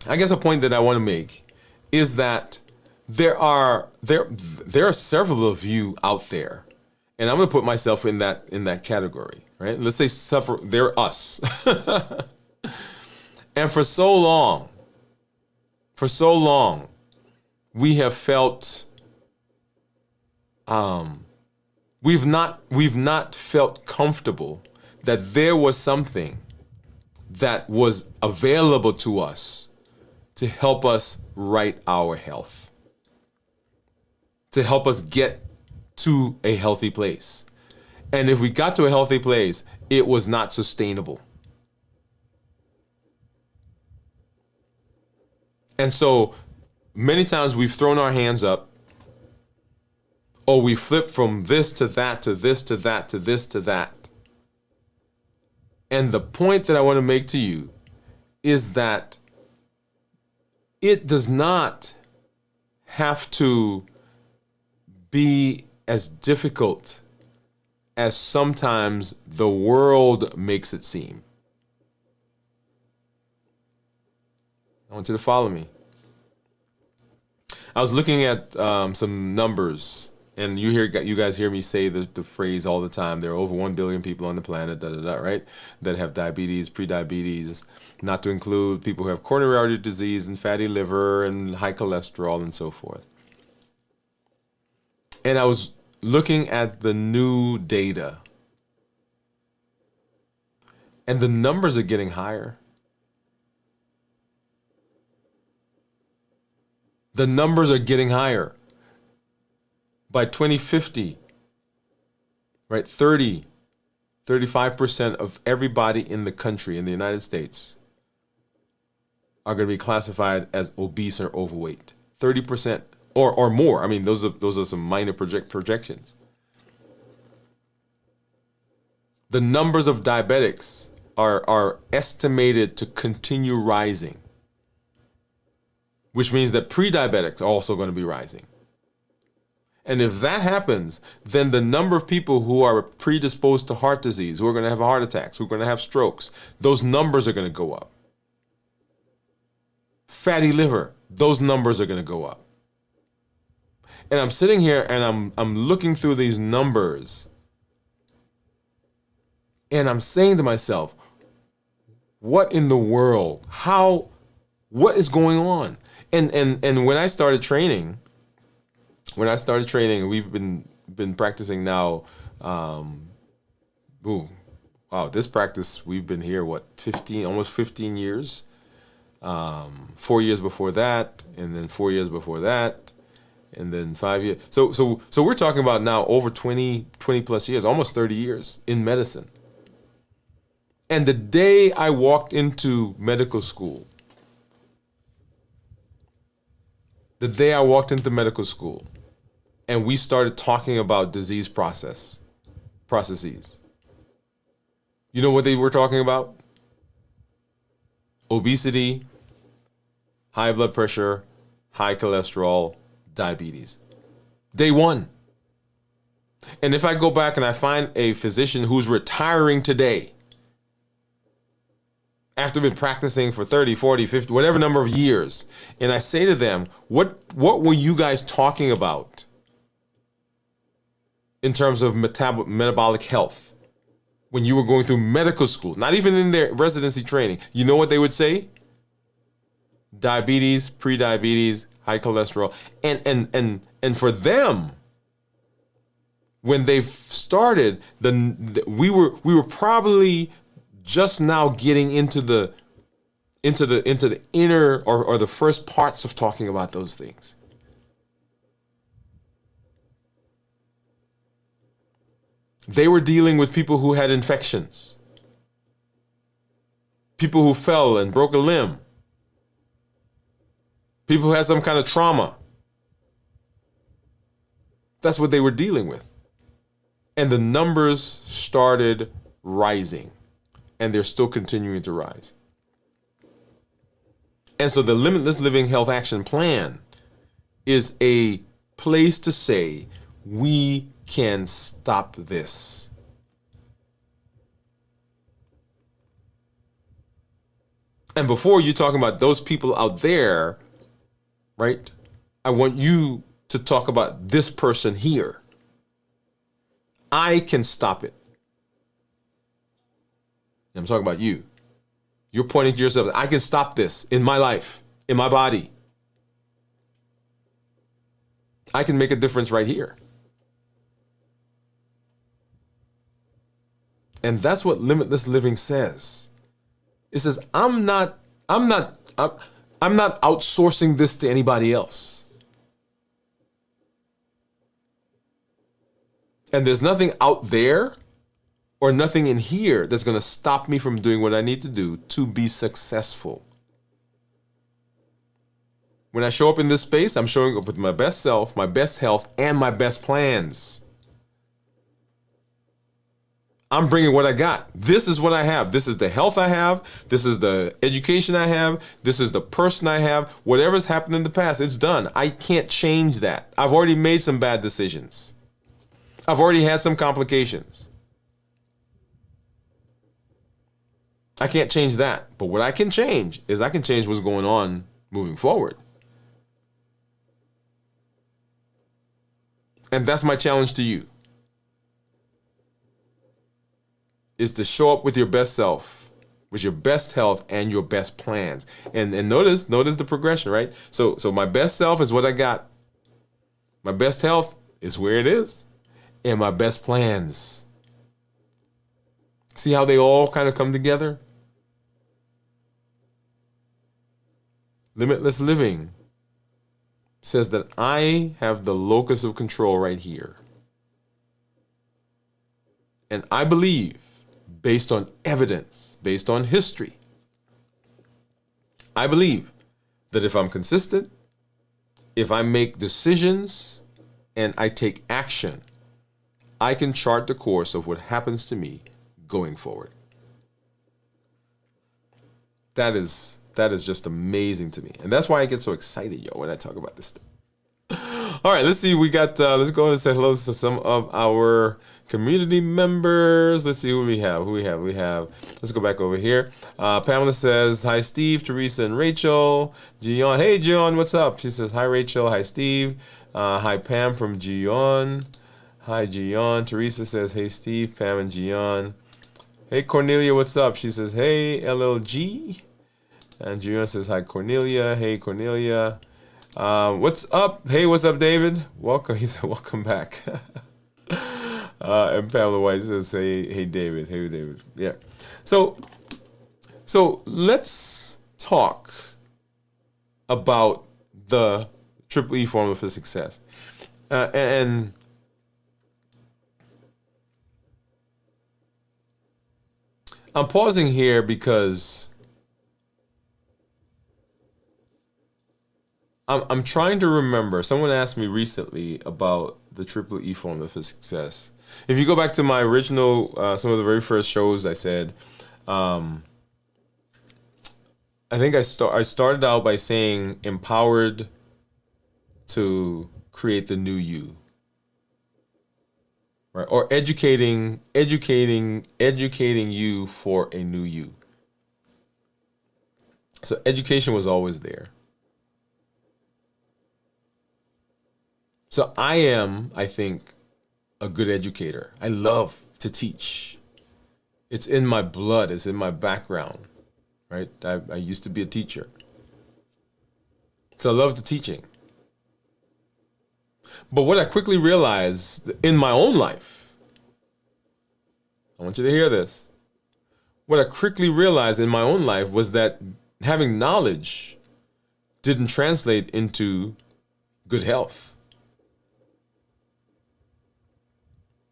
I guess a point that I want to make is that there are several of you out there, and I'm going to put myself in that category, right? Let's say they're us. And for so long, we have felt We've not felt comfortable that there was something that was available to us to help us right our health, to help us get to a healthy place. And if we got to a healthy place, it was not sustainable. And so many times we've thrown our hands up, or we flip from this to that, to this to that, to this to that. And the point that I want to make to you is that it does not have to be as difficult as sometimes the world makes it seem. I want you to follow me. I was looking at some numbers, and you guys hear me say the phrase all the time. There are over 1 billion people on the planet, right? That have diabetes, prediabetes, not to include people who have coronary artery disease and fatty liver and high cholesterol and so forth. And I was looking at the new data, and the numbers are getting higher. The numbers are getting higher. By 2050, right, 35% of everybody in the country, in the United States, are going to be classified as obese or overweight. 30% or more. I mean, those are some minor projections. The numbers of diabetics are estimated to continue rising, which means that pre-diabetics are also going to be rising. And if that happens, then the number of people who are predisposed to heart disease, who are going to have heart attacks, who are going to have strokes, those numbers are going to go up. Fatty liver, those numbers are going to go up. And I'm sitting here and I'm looking through these numbers, and I'm saying to myself, what in the world? What is going on? And when I started training, we've been practicing now. This practice, we've been here, almost 15 years. 4 years before that, and then 4 years before that, and then 5 years. So we're talking about now over 20 plus years, almost 30 years in medicine. And the day I walked into medical school, and we started talking about disease processes. You know what they were talking about? Obesity, high blood pressure, high cholesterol, diabetes. Day one. And if I go back and I find a physician who's retiring today, after been practicing for 30, 40, 50, whatever number of years, and I say to them, what were you guys talking about in terms of metabolic health when you were going through medical school, not even in their residency training? You know what they would say? Diabetes, pre-diabetes, high cholesterol. And for them, when they started, we were probably just now getting into the inner or the first parts of talking about those things. They were dealing with people who had infections, people who fell and broke a limb, people who had some kind of trauma. That's what they were dealing with. And the numbers started rising, and they're still continuing to rise. And so the Limitless Living Health Action Plan is a place to say, we can stop this. And before you're talking about those people out there, right? I want you to talk about this person here. I can stop it. I'm talking about you. You're pointing to yourself. I can stop this in my life, in my body. I can make a difference right here. And that's what limitless living says. It says, I'm not outsourcing this to anybody else. And there's nothing out there or nothing in here that's going to stop me from doing what I need to do to be successful. When I show up in this space, I'm showing up with my best self, my best health, and my best plans. I'm bringing what I got. This is what I have. This is the health I have. This is the education I have. This is the person I have. Whatever's happened in the past, it's done. I can't change that. I've already made some bad decisions. I've already had some complications. I can't change that. But what I can change is I can change what's going on moving forward. And that's my challenge to you. Is to show up with your best self, with your best health and your best plans. And notice the progression, right? So my best self is what I got. My best health is where it is. And my best plans. See how they all kind of come together? Limitless living says that I have the locus of control right here. And I believe, based on evidence, based on history, I believe that if I'm consistent, if I make decisions and I take action, I can chart the course of what happens to me going forward. That is just amazing to me. And that's why I get so excited, when I talk about this stuff. All right, let's see. We got, let's go and say hello to some of our community members. Let's see who we have. Let's go back over here. Pamela says, hi, Steve, Teresa, and Rachel. Gion, hey, Gion, what's up? She says, hi, Rachel. Hi, Steve. Hi, Pam from Gion. Hi, Gion. Teresa says, hey, Steve, Pam, and Gion. Hey, Cornelia, what's up? She says, hey, LLG. And Gion says, hi, Cornelia. Hey, Cornelia. What's up? Hey, what's up, David? Welcome. He said, welcome back. And Pamela White says, hey, David. Hey, David. Yeah. So let's talk about the triple E formula for success. And I'm pausing here because I'm trying to remember. Someone asked me recently about the triple E formula for success. If you go back to my original, some of the very first shows, I said, I think I started out by saying empowered to create the new you, right? Or educating you for a new you. So education was always there. So I am, I think, a good educator. I love to teach. It's in my blood. It's in my background, right? I used to be a teacher. So I love the teaching. But what I quickly realized in my own life, I want you to hear this. What I quickly realized in my own life was that having knowledge didn't translate into good health.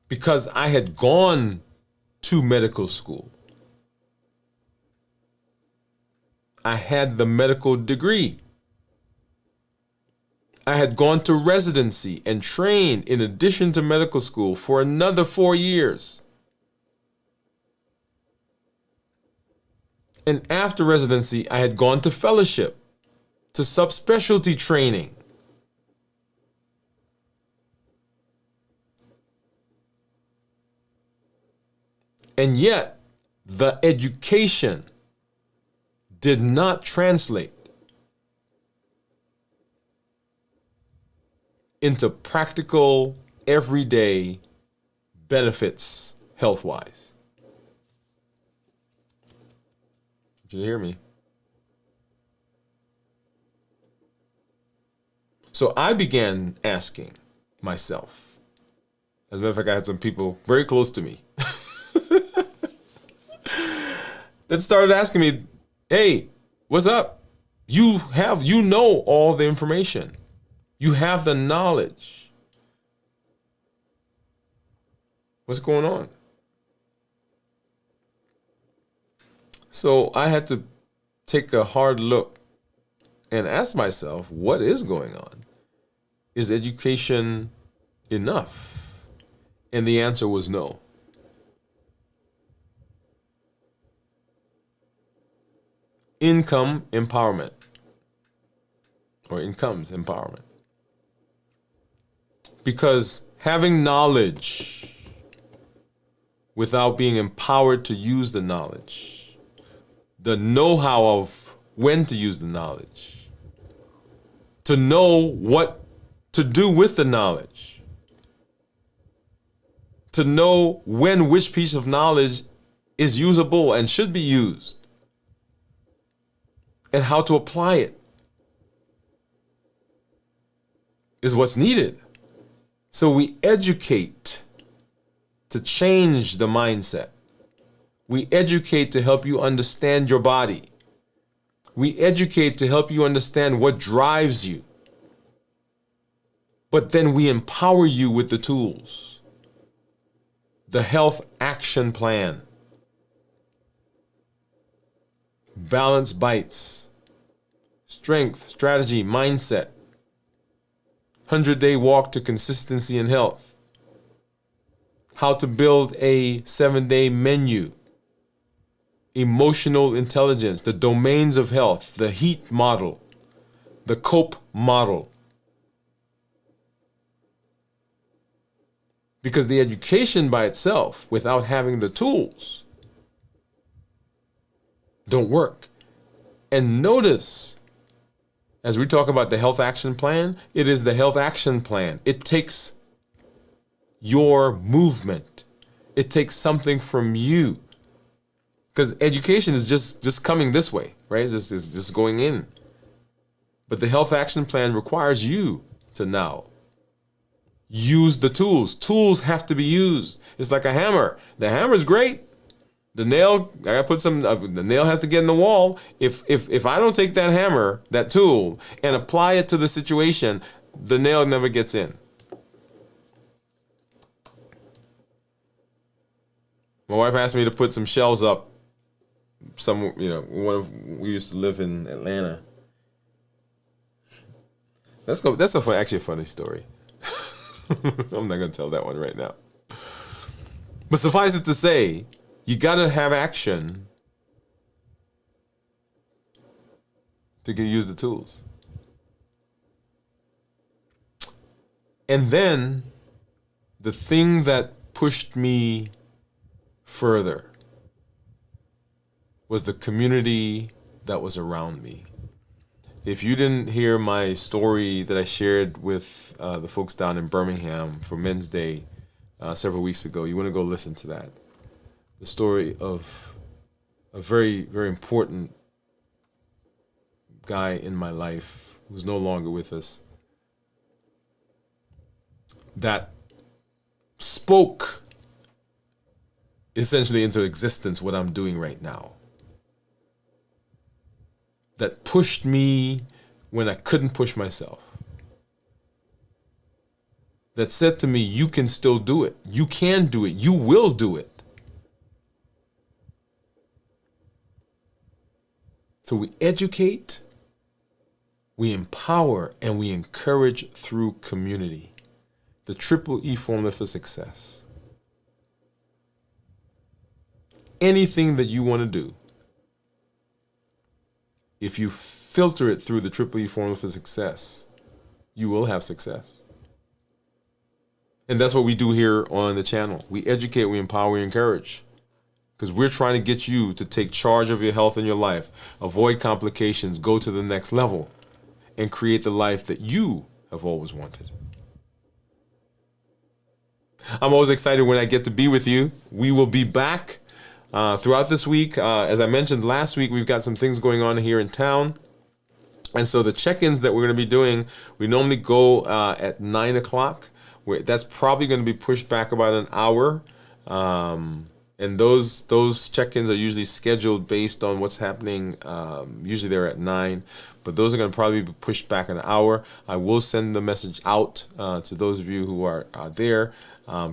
Because I had gone to medical school. I had the medical degree. I had gone to residency and trained in addition to medical school for another 4 years. And after residency, I had gone to fellowship, to subspecialty training. And yet, the education did not translate into practical, everyday benefits health-wise. Did you hear me? So I began asking myself. As a matter of fact, I had some people very close to me that started asking me, hey, what's up? You know all the information. You have the knowledge. What's going on? So I had to take a hard look and ask myself, what is going on? Is education enough? And the answer was no. Income empowerment, or incomes empowerment. Because having knowledge without being empowered to use the knowledge, the know-how of when to use the knowledge, to know what to do with the knowledge, to know when which piece of knowledge is usable and should be used, and how to apply it is what's needed. So we educate to change the mindset. We educate to help you understand your body. We educate to help you understand what drives you. But then we empower you with the tools. The health action plan. Balance bites. Strength, strategy, mindset. 100-day walk to consistency and health. How to build a 7-day menu. Emotional intelligence, the domains of health, the HEAT model, the COPE model. Because the education by itself, without having the tools, don't work. And notice, as we talk about the health action plan, it is the health action plan. It takes your movement. It takes something from you. Because education is just coming this way, right? It's just going in. But the health action plan requires you to now use the tools. Tools have to be used. It's like a hammer. The hammer is great. The nail, I gotta put some. The nail has to get in the wall. If I don't take that hammer, that tool, and apply it to the situation, the nail never gets in. My wife asked me to put some shelves up. We used to live in Atlanta. That's actually a funny story. I'm not gonna tell that one right now. But suffice it to say, you gotta have action to use the tools. And then the thing that pushed me further was the community that was around me. If you didn't hear my story that I shared with the folks down in Birmingham for Men's Day several weeks ago, you want to go listen to that. The story of a very, very important guy in my life who's no longer with us, that spoke essentially into existence what I'm doing right now. That pushed me when I couldn't push myself. That said to me, you can still do it. You can do it. You will do it. So we educate, we empower, and we encourage through community. The triple E formula for success. Anything that you want to do, if you filter it through the triple E formula for success, you will have success. And that's what we do here on the channel. We educate, we empower, we encourage. Because we're trying to get you to take charge of your health and your life, avoid complications, go to the next level, and create the life that you have always wanted. I'm always excited when I get to be with you. We will be back throughout this week. As I mentioned last week, we've got some things going on here in town. And so the check-ins that we're going to be doing, we normally go at 9 o'clock. That's probably going to be pushed back about an hour. And those check-ins are usually scheduled based on what's happening. Usually they're at 9, but those are going to probably be pushed back an hour. I will send the message out to those of you who are there.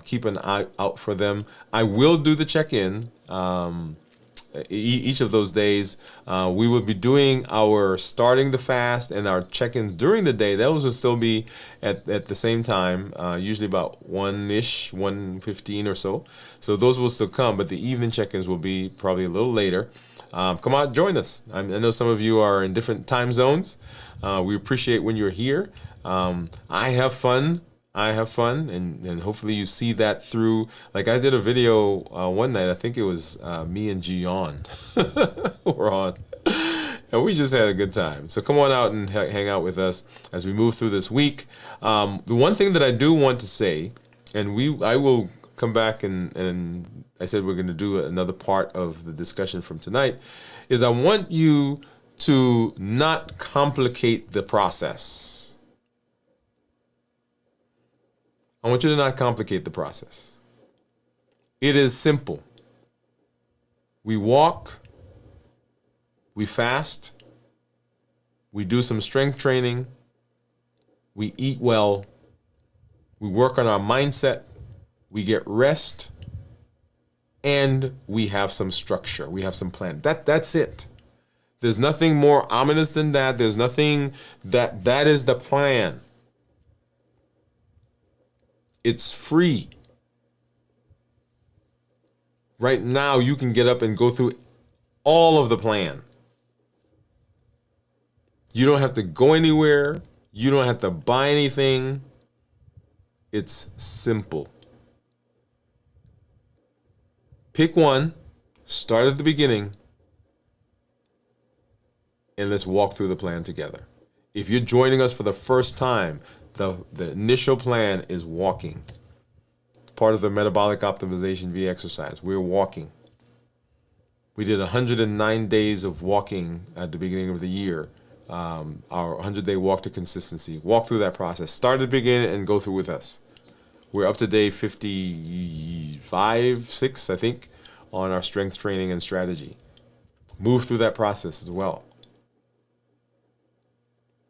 Keep an eye out for them. I will do the check-in each of those days. We will be doing our starting the fast and our check-ins during the day. Those will still be at the same time, usually about 1-ish, 1:15 or so. So those will still come, but the evening check-ins will be probably a little later. Come out, join us. I know some of you are in different time zones. We appreciate when you're here. I have fun. And hopefully you see that through. Like, I did a video one night, I think it was me and Gion were on, and we just had a good time. So come on out and hang out with us as we move through this week. The one thing that I do want to say, and I will come back and I said we're going to do another part of the discussion from tonight, is I want you to not complicate the process. I want you to not complicate the process. It is simple. We walk, we fast, we do some strength training, we eat well, we work on our mindset, we get rest, and we have some structure. We have some plan. That's it. There's nothing more ominous than that. There's nothing that is the plan. It's free. Right now, you can get up and go through all of the plan. You don't have to go anywhere. You don't have to buy anything. It's simple. Pick one, start at the beginning, and let's walk through the plan together. If you're joining us for the first time, the initial plan is walking. Part of the metabolic optimization via exercise. We're walking. We did 109 days of walking at the beginning of the year. Our 100-day walk to consistency. Walk through that process. Start at the beginning and go through with us. We're up to day 55, 6, I think, on our strength training and strategy. Move through that process as well.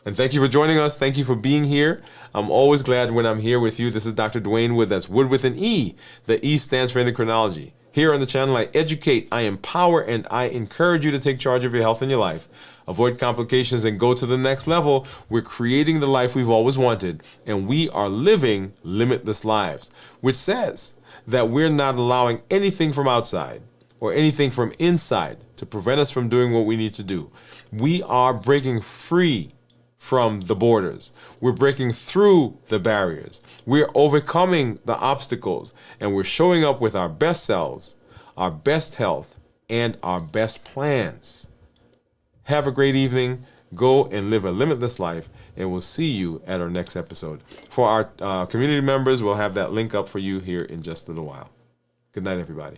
And thank you for joining us. Thank you for being here. I'm always glad when I'm here with you. This is Dr. Dwain Woode. That's Wood with an E. The E stands for endocrinology. Here on the channel, I educate, I empower, and I encourage you to take charge of your health and your life. Avoid complications and go to the next level. We're creating the life we've always wanted, and we are living limitless lives, which says that we're not allowing anything from outside or anything from inside to prevent us from doing what we need to do. We are breaking free from the borders. We're breaking through the barriers. We're overcoming the obstacles, and we're showing up with our best selves, our best health, and our best plans. Have a great evening. Go and live a limitless life, and we'll see you at our next episode. For our community members, we'll have that link up for you here in just a little while. Good night, everybody.